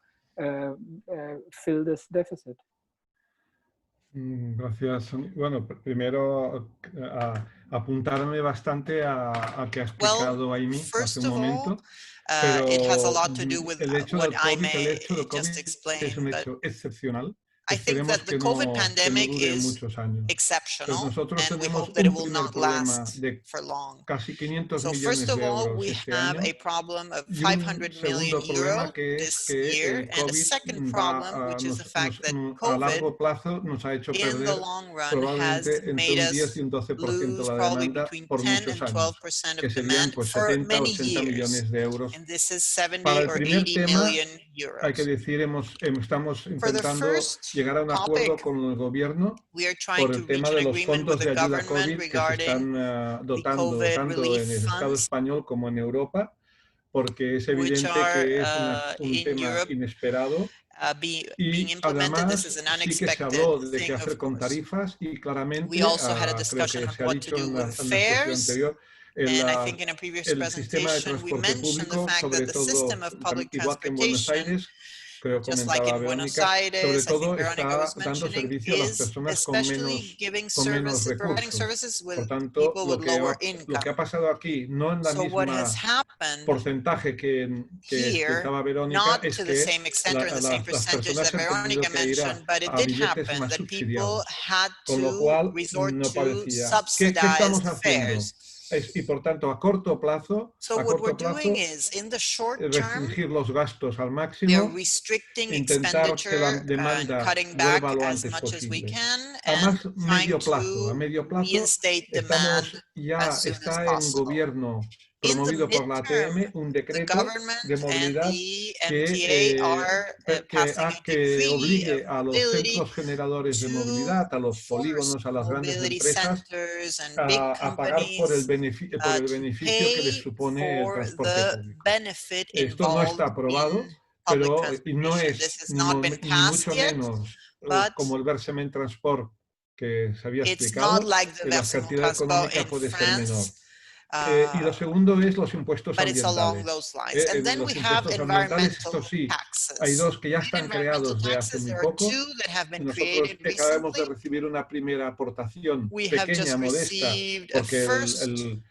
fill this deficit? Gracias. Bueno, primero apuntarme bastante a que ha explicado Amy hace un momento, pero it has a lot to do with el hecho what del COVID, Jaime el hecho del just COVID explained, es un but hecho excepcional. I think Esperemos that the que COVID no pandemic dure is muchos años. Pero exceptional, nosotros and we tenemos hope that it un will primer not problema last de for long. casi 500 So first millones of de all, euros we este have año. a problem of Y 500 un million segundo problema euro que es this que year, el and a COVID second problem, which is the fact that a COVID largo plazo nos ha hecho in the perder long run has probablemente entre made un 10 us y un 12% lose la probably demanda between por 10 muchos and años, 12% que of serían demand pues for 70 many 80 years. millones de euros. And this is Para 70 el or primer 80 tema, million hay que euros. decir, estamos For the intentando first llegar a un acuerdo topic, con el gobierno we are trying por to el tema reach de an los agreement fondos with de the ayuda government COVID que se están regarding the dotando COVID tanto relief en el Estado funds, español como en Europa, porque es which evidente are que es un in tema Europe inesperado. being Y implemented. This además is an sí que se unexpected habló de qué thing, hacer of con course. tarifas y claramente, We also had a creo discussion que on se ha what to dicho do en with la exposición fares. anterior, And I think in a previous el sistema de presentation, we transporte mentioned the público, fact sobre that the todo, system of public igual que en Buenos transportation, Aires, creo just like comentaba in Buenos Verónica, sobre Aires, I think todo Veronica está was dando mentioning, servicio a las is personas especially giving con menos services, providing recursos. services Por with tanto, people with lower lo que income. ha pasado aquí, no en la So what has misma happened porcentaje que here, explicaba Verónica, not es to the que same extent or in the same las percentage personas that han tenido Veronica que ir mentioned, but it a did billetes happen más that people subsidiados. had Con lo to cual, resort no to parecía. ¿Qué subsidized estamos haciendo? fares. Y por tanto, a corto plazo, So what we're doing is, in the short term, restringir los gastos al we are máximo, restricting intentar que la expenditure and demanda cutting vuelva back lo as antes much as we posible. can A and trying a medio plazo, reinstate demand as soon as está en possible. gobierno, In the promovido por la midterm, ATM, un the decreto government de and movilidad the MTA are passing a que decree obligue of a los mobility centros generadores de to movilidad, a los force polígonos, a las grandes mobility empresas, centers and big a pagar por el companies beneficio que les to pay supone el for transporte the público. benefit Esto no está involved aprobado, in public pero no transportation. This es has not been ni passed mucho yet, menos but como el versement transport que se había it's not explicado, like the la versement cantidad transport económica in puede ser menor. France, Y lo segundo es los impuestos but it's along ambientales. those lines. And then we Los have impuestos ambientales, environmental estos sí, hay taxes. dos que ya In están environmental creados de hace taxes, muy there are poco. two that have been Nosotros created acabamos de recently. recibir una primera aportación We have pequeña, just modesta, received a porque first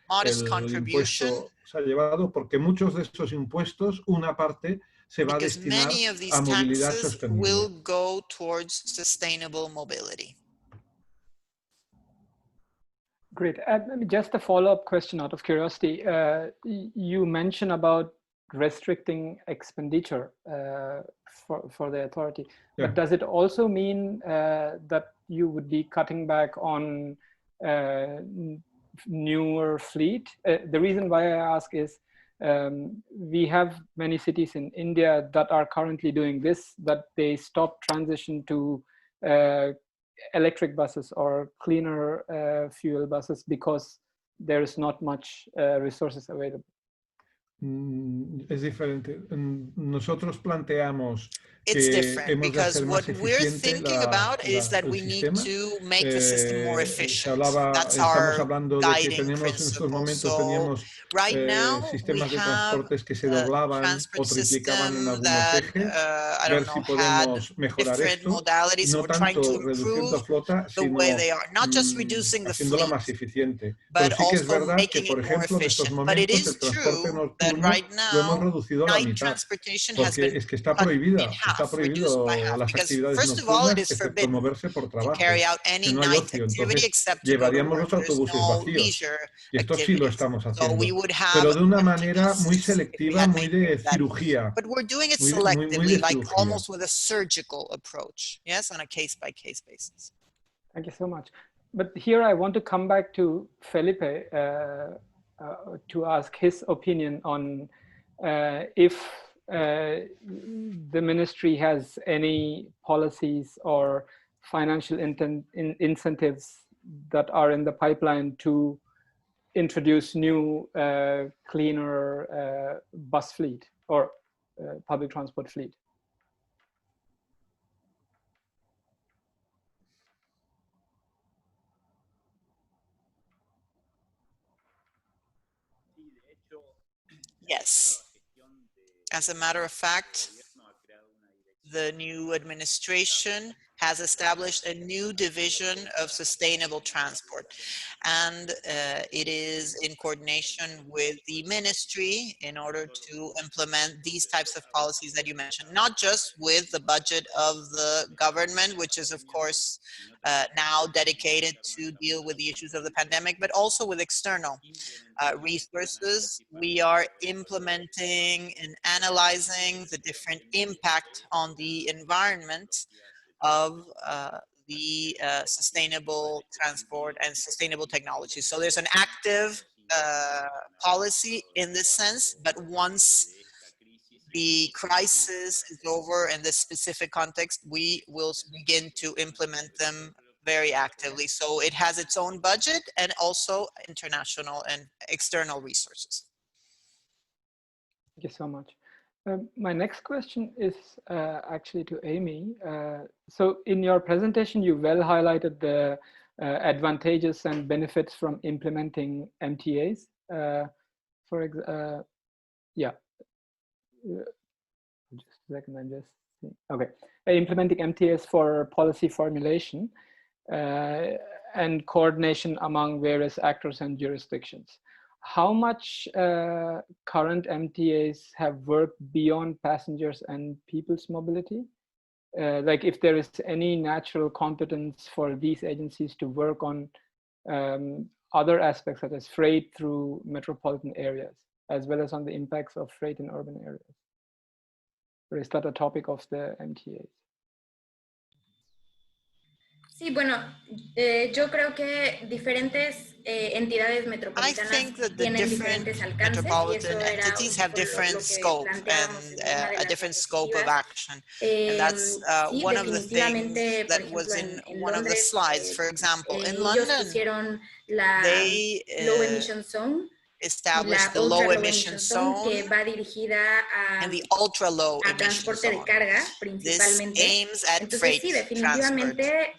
modest el contribution. impuesto se ha llevado, porque muchos de estos impuestos, una parte se va a because destinar many of these a movilidad taxes will sostenible. go towards sustainable mobility. Great. Just a follow-up question out of curiosity. You mentioned about restricting expenditure for the authority. Yeah. But does it also mean that you would be cutting back on newer fleet? The reason why I ask is we have many cities in India that are currently doing this, that they stop transition to electric buses or cleaner fuel buses because there is not much resources available. Es diferente. Nosotros planteamos It's que different hemos de because hacer what más we're eficiente thinking about is that el we need sistema. to make the system more efficient. That's Estamos our hablando de que guiding tenemos en estos principle. momentos So right now we sistemas de have transportes que se a doblaban o transport triplicaban en system algunos that ejes, I ver don't si know, had podemos mejorar different esto y modalities. no We're trying to tanto reduciendo improve flota, the way sino they are, not just reducing the haciéndola fleet, más eficiente. Pero but sí que es also verdad que, making por it more ejemplo, en estos efficient. But it momentos el is transporte true that nocturno right lo hemos now reducido a la night mitad. transportation has Porque been es que está cut in prohibido by half, las because actividades first of all, it nocturnas, is excepto forbidden moverse por to trabajo, carry out que any no hay night ocio. activity Entonces, except to go to llevaríamos work. los There's autobuses no vacíos. leisure Y esto sí lo activities. estamos So haciendo. we would have Pero de una empty manera muy buses if we selectiva, had muy de maintained that. cirugía. But we're doing it Muy de selectively, like cirugía. almost with a surgical approach, yes, on a case-by-case basis. Thank you so much. But here I want to come back to Felipe to ask his opinion on if the ministry has any policies or financial incentives that are in the pipeline to introduce new cleaner bus fleet or public transport fleet. Yes. As a matter of fact, the new administration has established a new division of sustainable transport. And it is in coordination with the ministry in order to implement these types of policies that you mentioned, not just with the budget of the government, which is of course now dedicated to deal with the issues of the pandemic, but also with external resources. We are implementing and analyzing the different impact on the environment of the sustainable transport and sustainable technology. So there's an active policy in this sense, but once the crisis is over in this specific context, we will begin to implement them very actively. So it has its own budget and also international and external resources. Thank you so much. My next question is actually to Amy. So in your presentation, you well highlighted the advantages and benefits from implementing MTAs. Just a second, I'm just seeing. Okay. Implementing MTAs for policy formulation and coordination among various actors and jurisdictions. How much current MTAs have worked beyond passengers and people's mobility? Like if there is any natural competence for these agencies to work on other aspects such as freight through metropolitan areas, as well as on the impacts of freight in urban areas? Or is that a topic of the MTAs? Sí, bueno, yo creo que diferentes entidades metropolitanas tienen diferentes alcances y eso era entities have different scope and a different scope of action. And that's one of the things that was in one of the slides. For example, in London, they low emission zone, established the low emission zone que va dirigida and the ultra low emission zone. De carga, principalmente. This aims at Entonces, freight sí, definitivamente,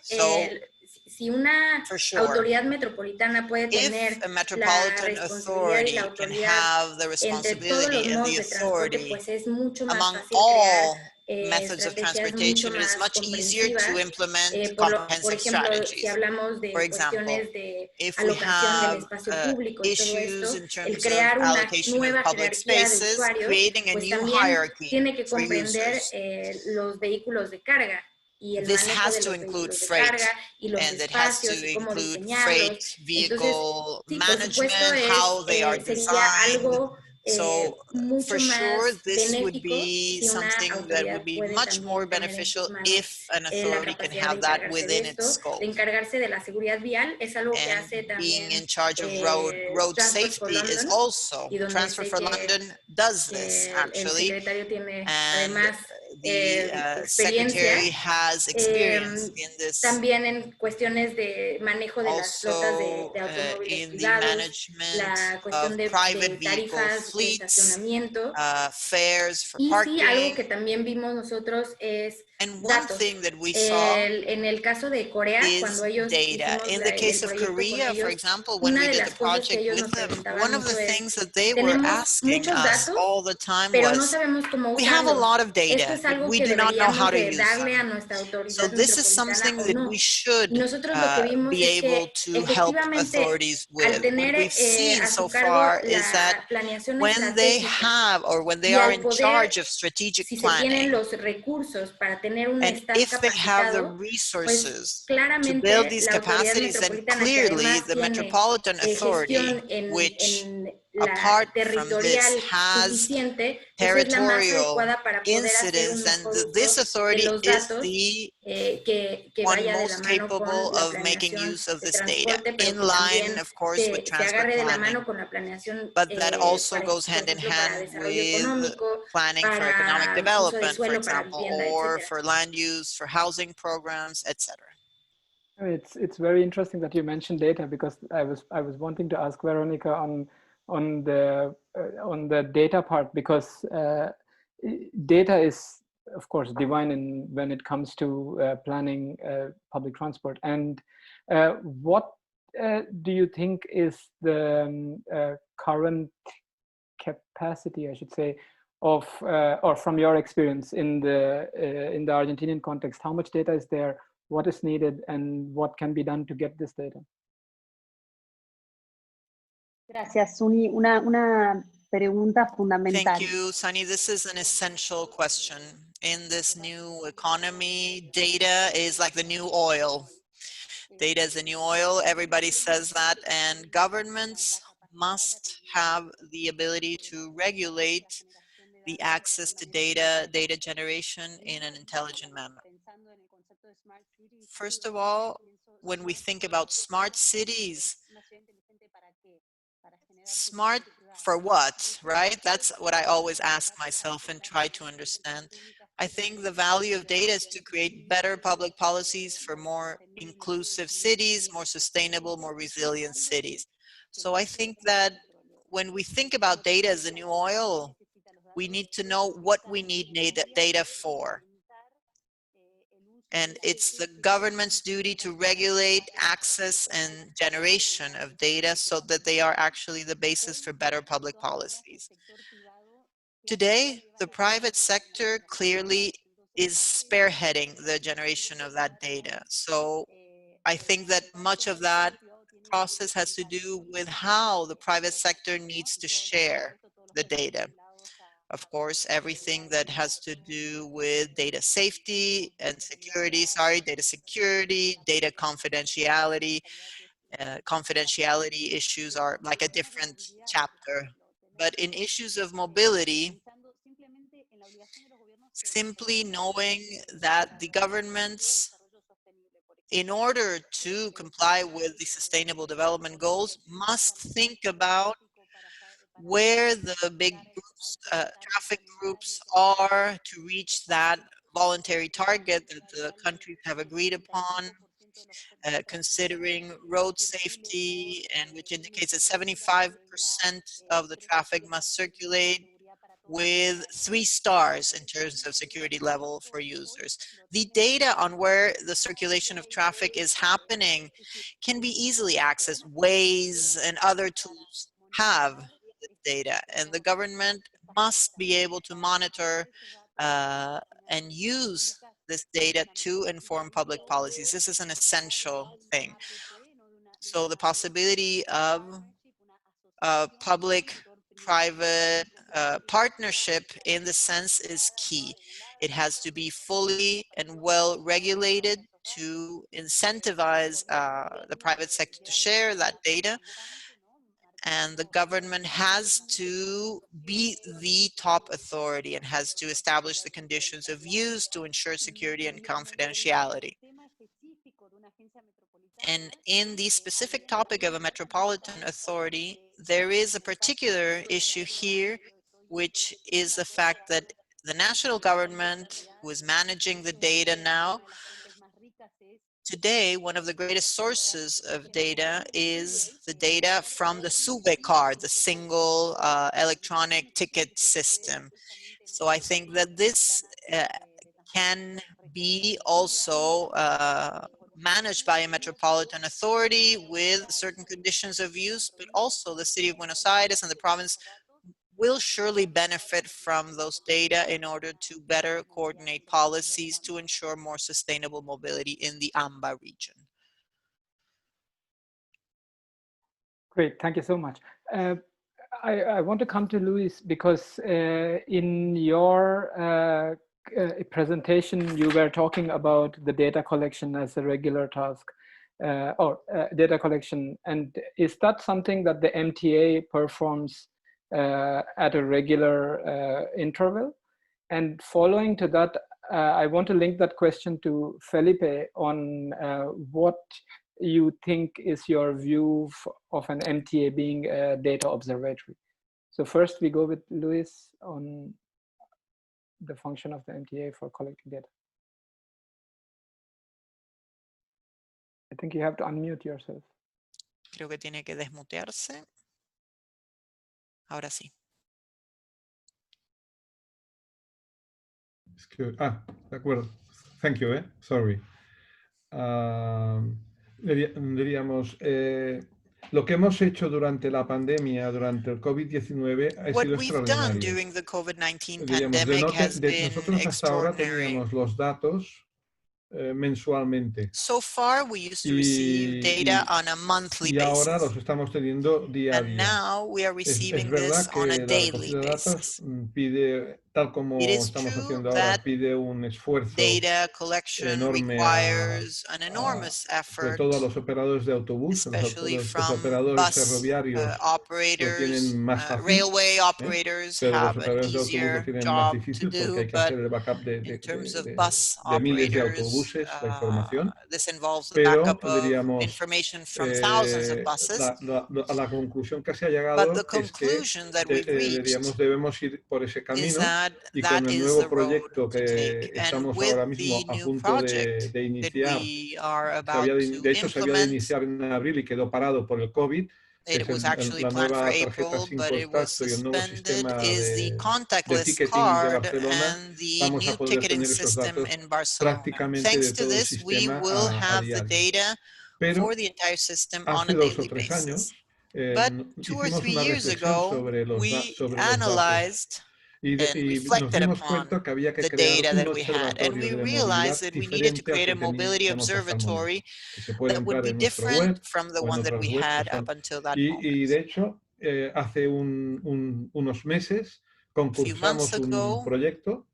si una autoridad metropolitana puede tener la responsabilidad y la autoridad entre todos los modos de transporte, pues es mucho más fácil crear methods of transportation, it is much easier to implement por comprehensive ejemplo, si strategies. hablamos de For example, cuestiones de if we alocación del have espacio público y todo issues esto, in el terms of crear una allocation of nueva public jerarquía de spaces, usuarios, creating a pues new también hierarchy tiene que for comprender users. los vehículos de carga y el This manejo has de to los include vehículos de freight, carga y los and it has to espacios y cómo include diseñarlos. freight Entonces, vehicle sí, por supuesto, management, how they are sería designed. algo So mucho for sure, más this would benéfico be si una something that would autoridad be puede much more también tener en beneficial sus manos if an la authority can capacidad de have that encargarse de within its esto, scope. de encargarse de la seguridad vial. Es algo que And hace being también in charge of road Transport for safety is London, also, y donde Transfer sé for que London does this el actually, secretario tiene and además the experiencia. secretary has experience in this. También en cuestiones de manejo de las flotas Also de automóviles in the privados, management la cuestión of de private vehicle tarifas de fleets, estacionamiento. fares for Y sí, algo que parking. también vimos nosotros es And one datos. thing that we saw En el caso de Corea, is cuando ellos data. hicimos In the el case of proyecto con Korea, for ellos, example, when una we de did las the cosas que project ellos with nos them, preguntaban one of the mucho es, things that they were tenemos asking muchos us datos, all the time pero no was, sabemos cómo we have a usarlos. lot of Esto data, es but algo we que do not know how deberíamos to de use darle a them. nuestra So autoridad this is metropolitana something o that no. we Y should nosotros lo que vimos be es able que to help efectivamente authorities al with. tener What we've seen a so su cargo far is that la planeación when they estratégica have, or when they y are al in poder, charge of strategic si se tienen planning, los recursos para tener un and staff if they have the capacitado, pues resources to build claramente these la autoridad capacities, then metropolitana, que clearly además the tiene Metropolitan gestión Authority, which en la apart from territorial this has suficiente, pues es la más territorial adecuada para poder hacer un incidence, and mejor this uso de authority los is datos the que one vaya de la most mano capable con la of making planeación use of de this data, transporte, pero in que line, también of course, with se transport agarre de la planning. mano con la planeación, But that also para, goes por hand in ejemplo, para hand desarrollo with económico, planning for economic para uso de development, for suelo, para example, vivienda, or etcétera. for land use, for housing programs, etc. It's very interesting that you mentioned data, because I was wanting to ask Veronica on the data part, because data is of course divine when it comes to planning public transport. And what do you think is the current capacity, I should say, of or from your experience in the Argentinian context? How much data is there? What is needed, and what can be done to get this data? Gracias, Suni. Una pregunta fundamental. Thank you, Sunny. This is an essential question. In this new economy, data is like the new oil. Data is the new oil. Everybody says that, and governments must have the ability to regulate the access to data generation in an intelligent manner. First of all, when we think about smart cities, smart for what, right? That's what I always ask myself and try to understand. I think the value of data is to create better public policies for more inclusive cities, more sustainable, more resilient cities. So I think that when we think about data as the new oil, we need to know what we need data for. And it's the government's duty to regulate access and generation of data so that they are actually the basis for better public policies. Today, the private sector clearly is spearheading the generation of that data. So I think that much of that process has to do with how the private sector needs to share the data. Of course, everything that has to do with data safety and security, data security, data confidentiality. Confidentiality issues are like a different chapter. But in issues of mobility, simply knowing that the governments, in order to comply with the Sustainable Development Goals, must think about where the big groups, traffic groups are to reach that voluntary target that the countries have agreed upon, considering road safety, and which indicates that 75% of the traffic must circulate with 3 stars in terms of security level for users. The data on where the circulation of traffic is happening can be easily accessed. Waze and other tools have the data, and the government must be able to monitor and use this data to inform public policies. This is an essential thing. So the possibility of a public-private partnership in the sense is key. It has to be fully and well regulated to incentivize the private sector to share that data. And the government has to be the top authority and has to establish the conditions of use to ensure security and confidentiality. And in the specific topic of a metropolitan authority, there is a particular issue here, which is the fact that the national government, who is managing the data now, today, one of the greatest sources of data is the data from the SUBE card, the single electronic ticket system. So I think that this can be also managed by a metropolitan authority with certain conditions of use, but also the city of Buenos Aires and the province will surely benefit from those data in order to better coordinate policies to ensure more sustainable mobility in the AMBA region. Great, thank you so much. I want to come to Luis because in your presentation, you were talking about the data collection as a regular task or data collection. And is that something that the MTA performs at a regular interval? And following to that, I want to link that question to Felipe on what you think is your view of an MTA being a data observatory. So first we go with Luis on the function of the MTA for collecting data. I think you have to unmute yourself. Creo que tiene que desmutearse. Ahora sí. De acuerdo. Thank you, sorry. Diríamos, lo que hemos hecho durante la pandemia, durante el COVID-19, ha sido extraordinario. Diríamos, nosotros hasta ahora teníamos los datos mensualmente. So far, we used to receive data on a monthly y ahora basis. los estamos teniendo día a And día. now we are receiving Es verdad this on a que la daily recogida de datos basis. pide, tal como It is estamos true haciendo ahora, that pide un esfuerzo data collection enorme requires an enormous sobre effort, todo a los operadores de autobús. especially Los from operadores bus ferroviarios lo operators. tienen más fácil, Railway operators pero los have an operadores de autobús lo easier tienen más job to difícil porque do, hay que but hacer el backup in terms of bus de miles de operators, autobuses, la información. this involves the Pero backup of diríamos, information from thousands of buses. a la conclusión que se ha But llegado the es que conclusion that we've reached debemos ir por ese is camino that y that con el is nuevo the road proyecto to take. que And estamos with ahora mismo the a new punto project de that iniciar, we are about to de hecho se había de implement, iniciar en abril y quedó parado por el COVID, it es was actually la planned for nueva tarjeta April, sin but it was contacto y el nuevo suspended, sistema is the de contactless ticketing de card Barcelona. and the Vamos a new poder ticketing tener esos system datos in Barcelona. prácticamente Thanks de to todo el this, we sistema will a have the diario. data Pero for the entire system on hace a 2 o daily 3 basis. años But 2 or hicimos 3 una years reflexión ago, sobre los we datos analyzed y nos reflected dimos upon cuenta que había que the crear data un that we had, and observatorio we de realized movilidad that we needed to diferente al create que a mobility teníamos hasta el momento, observatory que se puede that would entrar be en nuestra different web from the o en one that otras we webs que had están. up until that Y moment. de hecho, hace unos meses concursamos un proyecto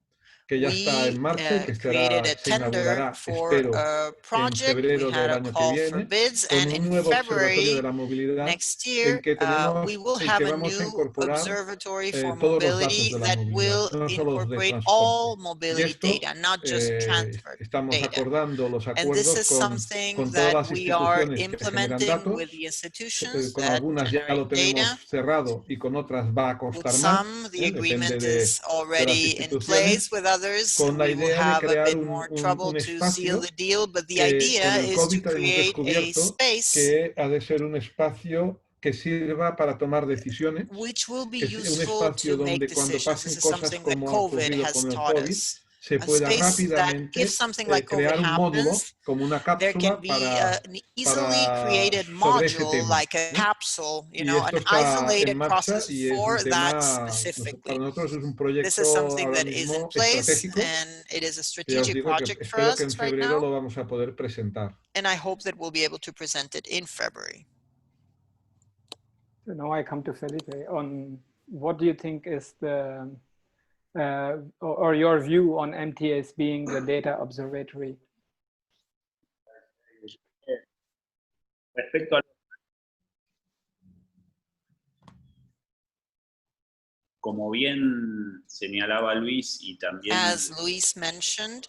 que ya está en We marcha y que created a se tender inaugurará, for espero, a en project. We febrero had del a año que call for viene, bids, con and un in nuevo observatorio de February la movilidad next en year, que we will have a vamos a new incorporar observatory for todos los datos mobility de la that movilidad, will no solo los de incorporate transporte. all Y mobility esto data, not just transport estamos data. acordando los And this acuerdos is something con todas that las we are instituciones que generan implementing with datos. the institutions Con that algunas ya lo generate tenemos data. cerrado y con otras va a With costar más. some, the Depende agreement de is las already in place. instituciones. With others, Con la we will idea de have a crear bit more trouble un to seal espacio the deal, but the que con idea el is to COVID hemos create a descubierto space que ha de ser un espacio que sirva para tomar decisiones, which will be que es un useful espacio to make donde cuando decisions. pasen This is cosas something that como ha COVID ocurrido has con el taught COVID, us. se pueda rápidamente crear un módulo como una cápsula sobre ese tema, ¿no? Y esto está en marcha y es un tema, para nosotros es un proyecto ahora mismo estratégico. Ya os digo que espero que en febrero lo vamos a poder presentar. And I hope that we'll be able to present it in February. So now I come to Felipe on what do you think is the or your view on MTAs being the data observatory? Respecto a como bien señalaba Luis y también as Luis mentioned,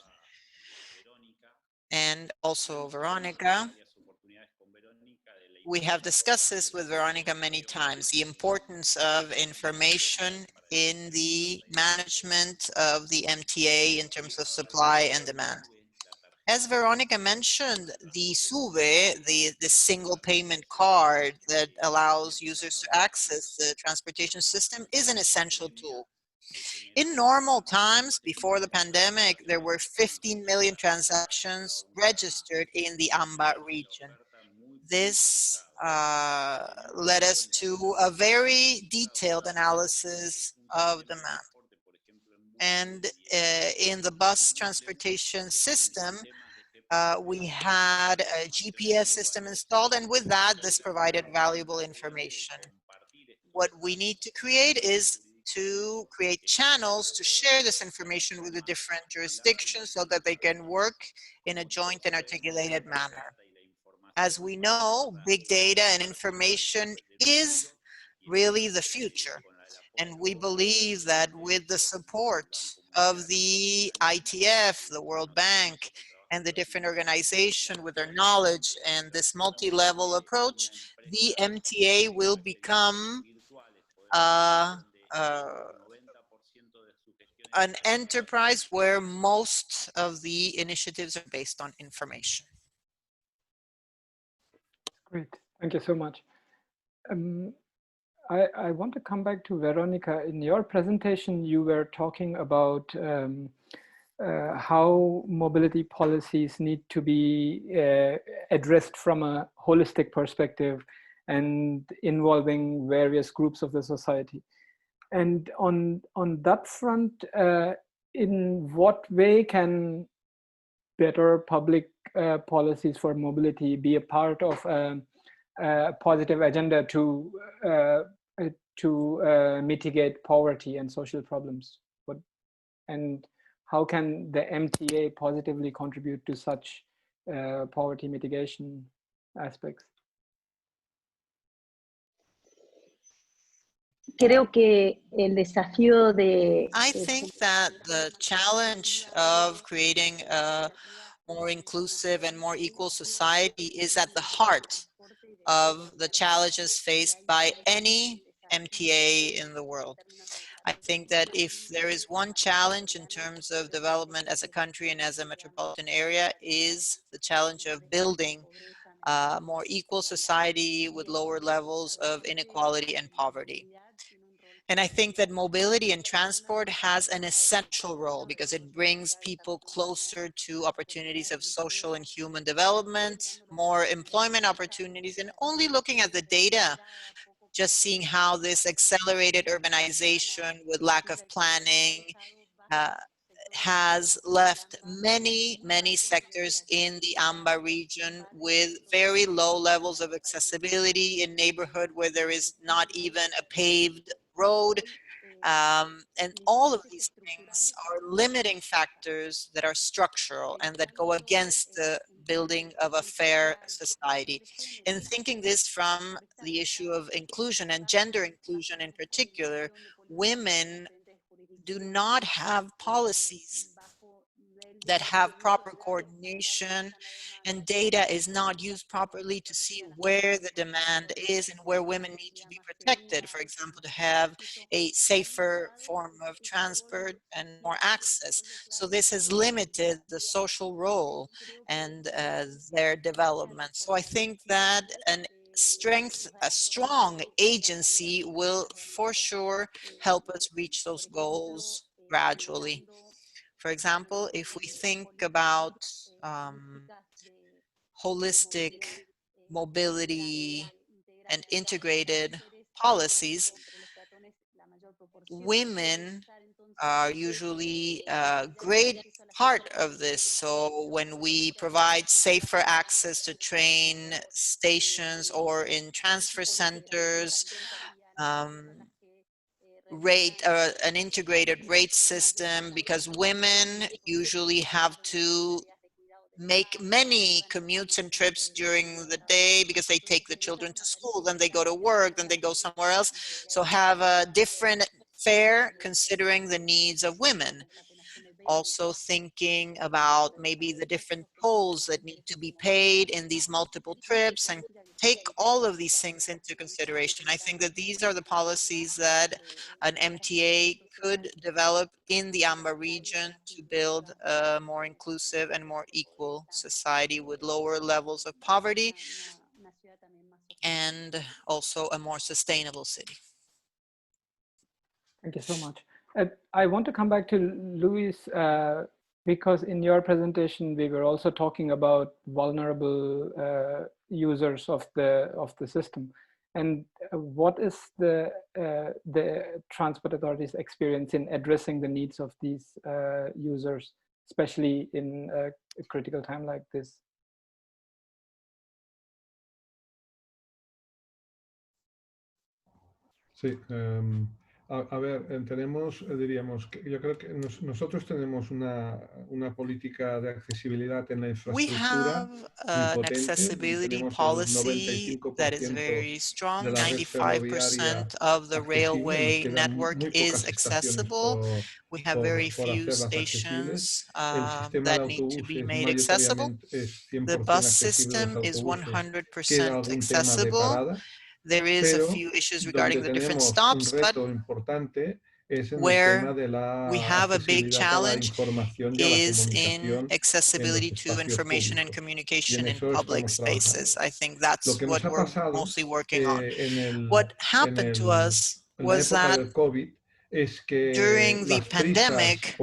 and also Veronica, we have discussed this with Veronica many times, the importance of information in the management of the MTA in terms of supply and demand. As Veronica mentioned, the SUBE, the single payment card that allows users to access the transportation system, is an essential tool. In normal times, before the pandemic, there were 15 million transactions registered in the AMBA region. This led us to a very detailed analysis of demand. And in the bus transportation system, we had a GPS system installed, and with that, this provided valuable information. What we need to create is to create channels to share this information with the different jurisdictions so that they can work in a joint and articulated manner. As we know, big data and information is really the future. And we believe that with the support of the ITF, the World Bank, and the different organizations with their knowledge and this multi-level approach, the MTA will become an enterprise where most of the initiatives are based on information. Great, thank you so much. I want to come back to Veronica. In your presentation, you were talking about how mobility policies need to be addressed from a holistic perspective and involving various groups of the society. And on that front, in what way can better public policies for mobility be a part of a positive agenda to mitigate poverty and social problems? And how can the MTA positively contribute to such poverty mitigation aspects? Creo que el desafío de... I think that the challenge of creating a more inclusive and more equal society is at the heart of the challenges faced by any MTA in the world. I think that if there is one challenge in terms of development as a country and as a metropolitan area, is the challenge of building a more equal society with lower levels of inequality and poverty. And I think that mobility and transport has an essential role because it brings people closer to opportunities of social and human development, more employment opportunities, and only looking at the data, just seeing how this accelerated urbanization with lack of planning has left many, many sectors in the AMBA region with very low levels of accessibility in neighborhood where there is not even a paved road. And all of these things are limiting factors that are structural and that go against the building of a fair society. And thinking this from the issue of inclusion and gender inclusion in particular, women do not have policies that have proper coordination, and data is not used properly to see where the demand is and where women need to be protected. For example, to have a safer form of transport and more access. So this has limited the social role and their development. So I think that a strong agency will for sure help us reach those goals gradually. For example, if we think about holistic mobility and integrated policies, women are usually a great part of this. So when we provide safer access to train stations or in transfer centers, an integrated rate system, because women usually have to make many commutes and trips during the day because they take the children to school, then they go to work, then they go somewhere else. So have a different fare considering the needs of women. Also thinking about maybe the different tolls that need to be paid in these multiple trips, and take all of these things into consideration. I think that these are the policies that an MTA could develop in the AMBA region to build a more inclusive and more equal society with lower levels of poverty and also a more sustainable city. Thank you so much. I want to come back to Luis, because in your presentation, we were also talking about vulnerable users of the system. And what is the Transport Authority's experience in addressing the needs of these users, especially in a critical time like this? Sí, a ver, tenemos, diríamos, que yo creo que nosotros tenemos una política de accesibilidad en la We infraestructura have muy an potente. accessibility Tenemos policy that is 95% very strong. de la red ferroviaria 95% of the accesible. Nos railway quedan network muy is pocas estaciones accessible. We have very por few hacerlas accesibles. stations El sistema de that need to be autobuses made accessible. mayoritariamente es The 100% bus accesible. Los system is autobuses 100% queda algún tema de accessible. paradas. There is a Pero few issues regarding donde the different tenemos un stops, but reto importante es en el tema where de we la have a big accesibilidad a la challenge información y a la is in comunicación en los accessibility to espacios information and públicos. Y communication en in eso public estamos spaces. trabajando. I think Lo that's que nos what ha we're pasado mostly working on. en What happened to us la was época that del COVID es que during the las prisas pandemic,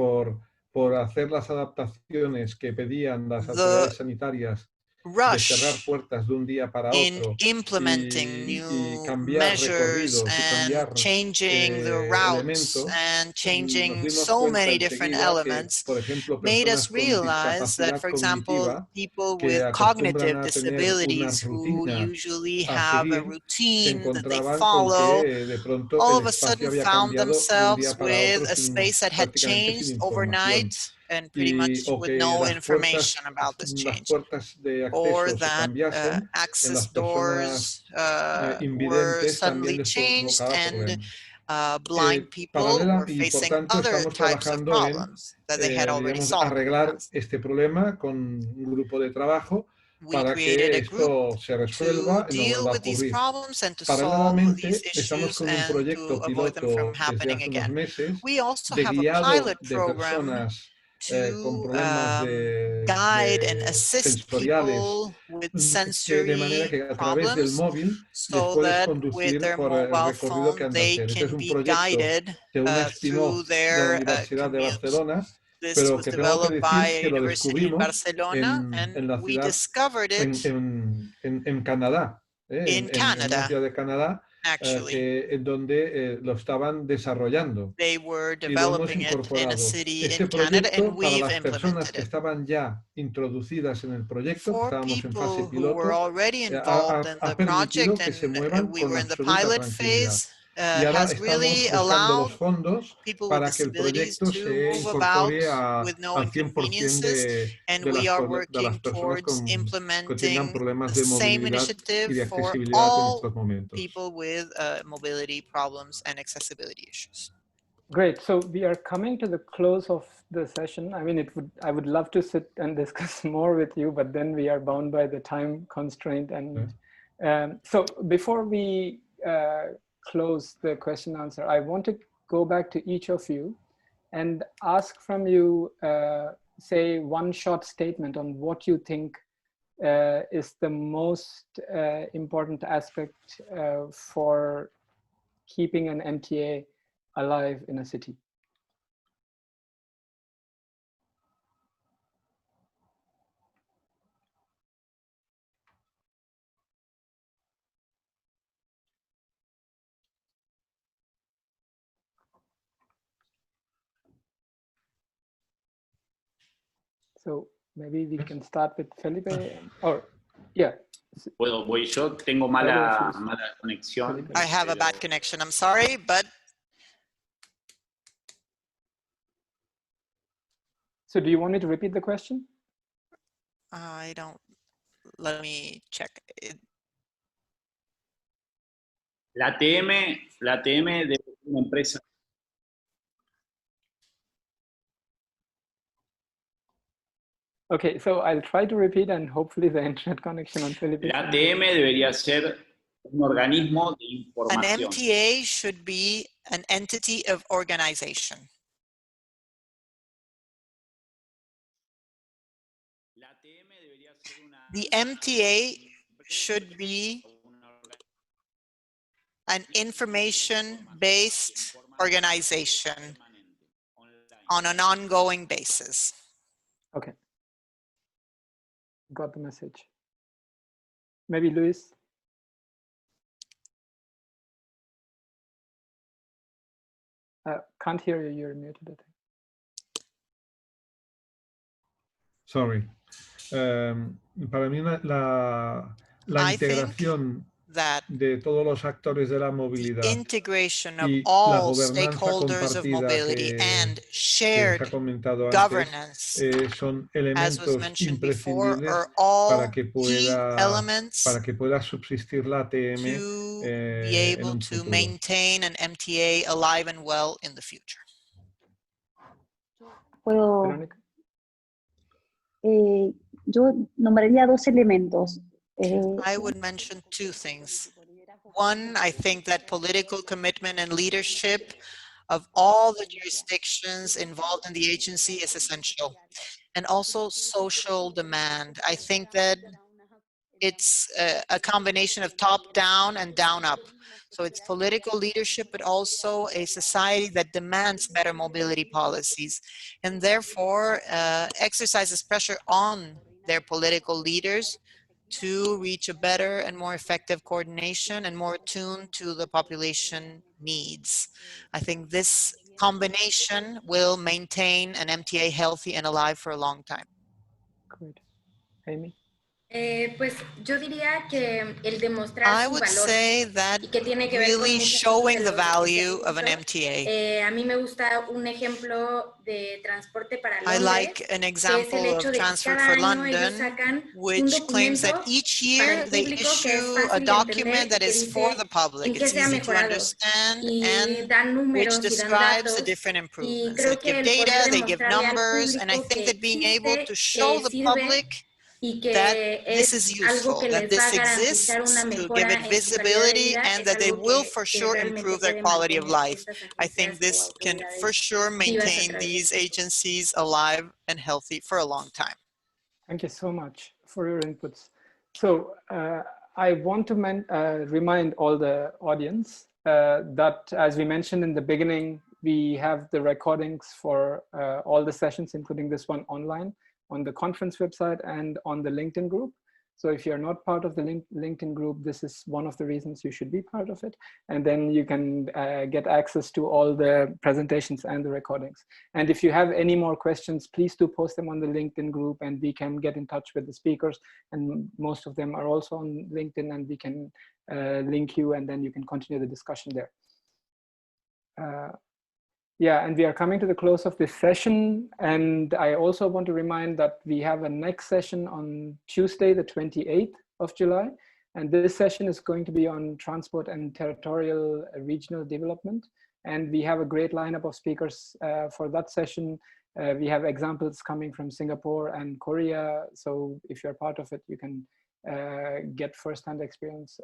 por hacer las adaptaciones que pedían las the autoridades sanitarias de cerrar rush puertas de un día para in otro implementing y new cambiar measures recorridos y and cambiar changing the routes elementos, and nos changing dimos so cuenta many different enseguida que, elements por ejemplo, made personas us con realize that, discapacidad for example, cognitiva people que with acostumbran cognitive a tener una disabilities who rutina usually a have a seguir, se routine that they encontraban con follow, que de pronto all el of a espacio sudden había found cambiado de un themselves día para with otro a sin, space that had prácticamente sin changed overnight información. and pretty much O with que no information about this las change. puertas de Or acceso se that cambiasen, en access las personas doors were invidentes también suddenly les changed, provocaba and problemas. blind people Paralela were y por facing tanto other estamos types of trabajando en, problems that they had already digamos, solved in the arreglar past. este problema con un grupo de trabajo We para created que a group esto se to resuelva y no deal vuelva a with these ocurrir. problems and to solve these Paralelamente, estamos issues con un and to proyecto avoid them from piloto desde happening hace unos again. meses We also de have a guiado pilot de program personas con to problemas guide and assist sensoriales, people with que de manera sensory que a través del problems, móvil les so puedes that with conducir their por el mobile recorrido que phone han de they hacer. Este es can un be proyecto guided de un through spin-off de la their Universidad de commute. Barcelona, This pero was que tengo que developed by decir a que lo university in descubrimos Barcelona, and en la we ciudad, discovered it en Canadá, in en una Canada. ciudad de Canadá, Actually, donde lo estaban desarrollando. they were Y lo hemos developing it in a incorporado. city in Este Canada, and proyecto, para we've las personas implemented que it. estaban ya introducidas en el proyecto, que For estábamos en fase people who were piloto, already involved in ha the project permitido que se and muevan we con were in the absoluta pilot tranquilidad. phase, Y ahora has estamos really buscando los allowed fondos people with para que el disabilities proyecto to se move about incorpore with no al 100% inconveniences, and we are de las working personas towards que tengan implementing problemas the de same movilidad initiative y de for accesibilidad en all estos momentos. people with mobility problems and accessibility issues. Great. So we are coming to the close of the session. I mean, I would love to sit and discuss more with you, but then we are bound by the time constraint. And so before we close the question answer, I want to go back to each of you and ask from you, say, one short statement on what you think is the most important aspect for keeping an MTA alive in a city. So maybe we can start with Felipe, or yeah. Voy yo, tengo mala conexión. I have a bad connection, I'm sorry, but. So do you want me to repeat the question? I don't, let me check. La ATM de una empresa. Okay, so I'll try to repeat and hopefully the internet connection on Felipe. La ATM debería ser un organismo de información. An MTA should be an entity of organization. The MTA should be an information-based organization on an ongoing basis. Okay. Got the message. Maybe Luis? Can't hear you, you're muted, I think. Sorry. Para mí la integración de todos los actores de la movilidad y la gobernanza compartida que se ha comentado antes son elementos imprescindibles para que pueda subsistir la ATM en un futuro. Veronica. Yo nombraría dos elementos. I would mention two things. One, I think that political commitment and leadership of all the jurisdictions involved in the agency is essential. And also social demand. I think that it's a combination of top down and down up. So it's political leadership, but also a society that demands better mobility policies and therefore exercises pressure on their political leaders to reach a better and more effective coordination and more attuned to the population needs. I think this combination will maintain an MTA healthy and alive for a long time. Great. Amy? Pues yo diría que el demostrar I su would valor say that y que tiene que ver con really muchas showing cosas the de lo que value se of an hizo. MTA. A mí me gusta un ejemplo de transporte para I Londres, like an que es el example hecho of de que Transport cada for año ellos London, sacan un which claims that documento each para year el they público que es issue a fácil de document entender y that que is for dice the public. en qué It's se ha easy to mejorado understand y and dan which números y dan describes the datos different y improvements. creo They que give el poder data, they give demostrarle al numbers, and I público think que that being able existe, to show the sirve public y that que this es is algo useful, que that les va this a garantizar una exists, to give mejora it en su calidad de visibility, vida and es that they algo will for que sure realmente improve their puede quality of mantener life. estas I think agencias o this can for autoridades sure vivas a maintain través these del tiempo. agencies alive and healthy for a long time. Thank you so much for your inputs. So I want to remind all the audience that, as we mentioned in the beginning, we have the recordings for all the sessions, including this one, online on the conference website and on the LinkedIn group. So if you're not part of the LinkedIn group, this is one of the reasons you should be part of it. And then you can get access to all the presentations and the recordings. And if you have any more questions, please do post them on the LinkedIn group and we can get in touch with the speakers. And most of them are also on LinkedIn and we can link you and then you can continue the discussion there. Yeah, and we are coming to the close of this session. And I also want to remind that we have a next session on Tuesday, the 28th of July. And this session is going to be on transport and territorial regional development. And we have a great lineup of speakers for that session. We have examples coming from Singapore and Korea. So if you're part of it, you can get firsthand experience,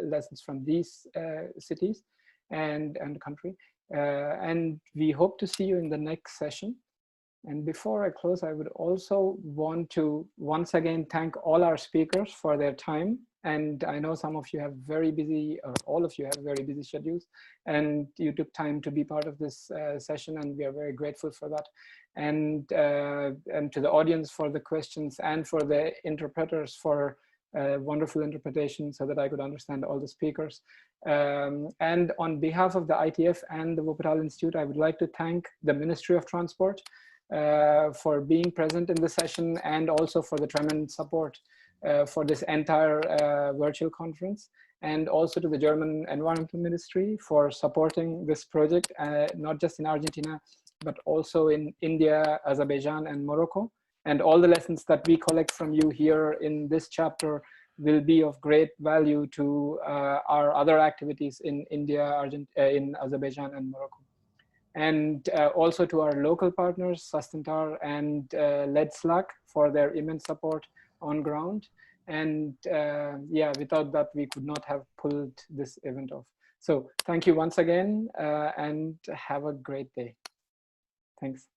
lessons from these cities and country. And we hope to see you in the next session. And before I close, I would also want to once again thank all our speakers for their time. And I know some of you have very busy, or all of you have very busy schedules, and you took time to be part of this session, and we are very grateful for that. And to the audience for the questions, and for the interpreters for wonderful interpretation so that I could understand all the speakers. And on behalf of the ITF and the Wuppertal Institute, I would like to thank the Ministry of Transport for being present in the session, and also for the tremendous support for this entire virtual conference, and also to the German Environmental Ministry for supporting this project, not just in Argentina, but also in India, Azerbaijan, and Morocco. And all the lessons that we collect from you here in this chapter will be of great value to our other activities in India, in Azerbaijan, and Morocco. And also to our local partners, Sustentar and LedSlack, for their immense support on ground. And yeah, without that, we could not have pulled this event off. So thank you once again, and have a great day. Thanks.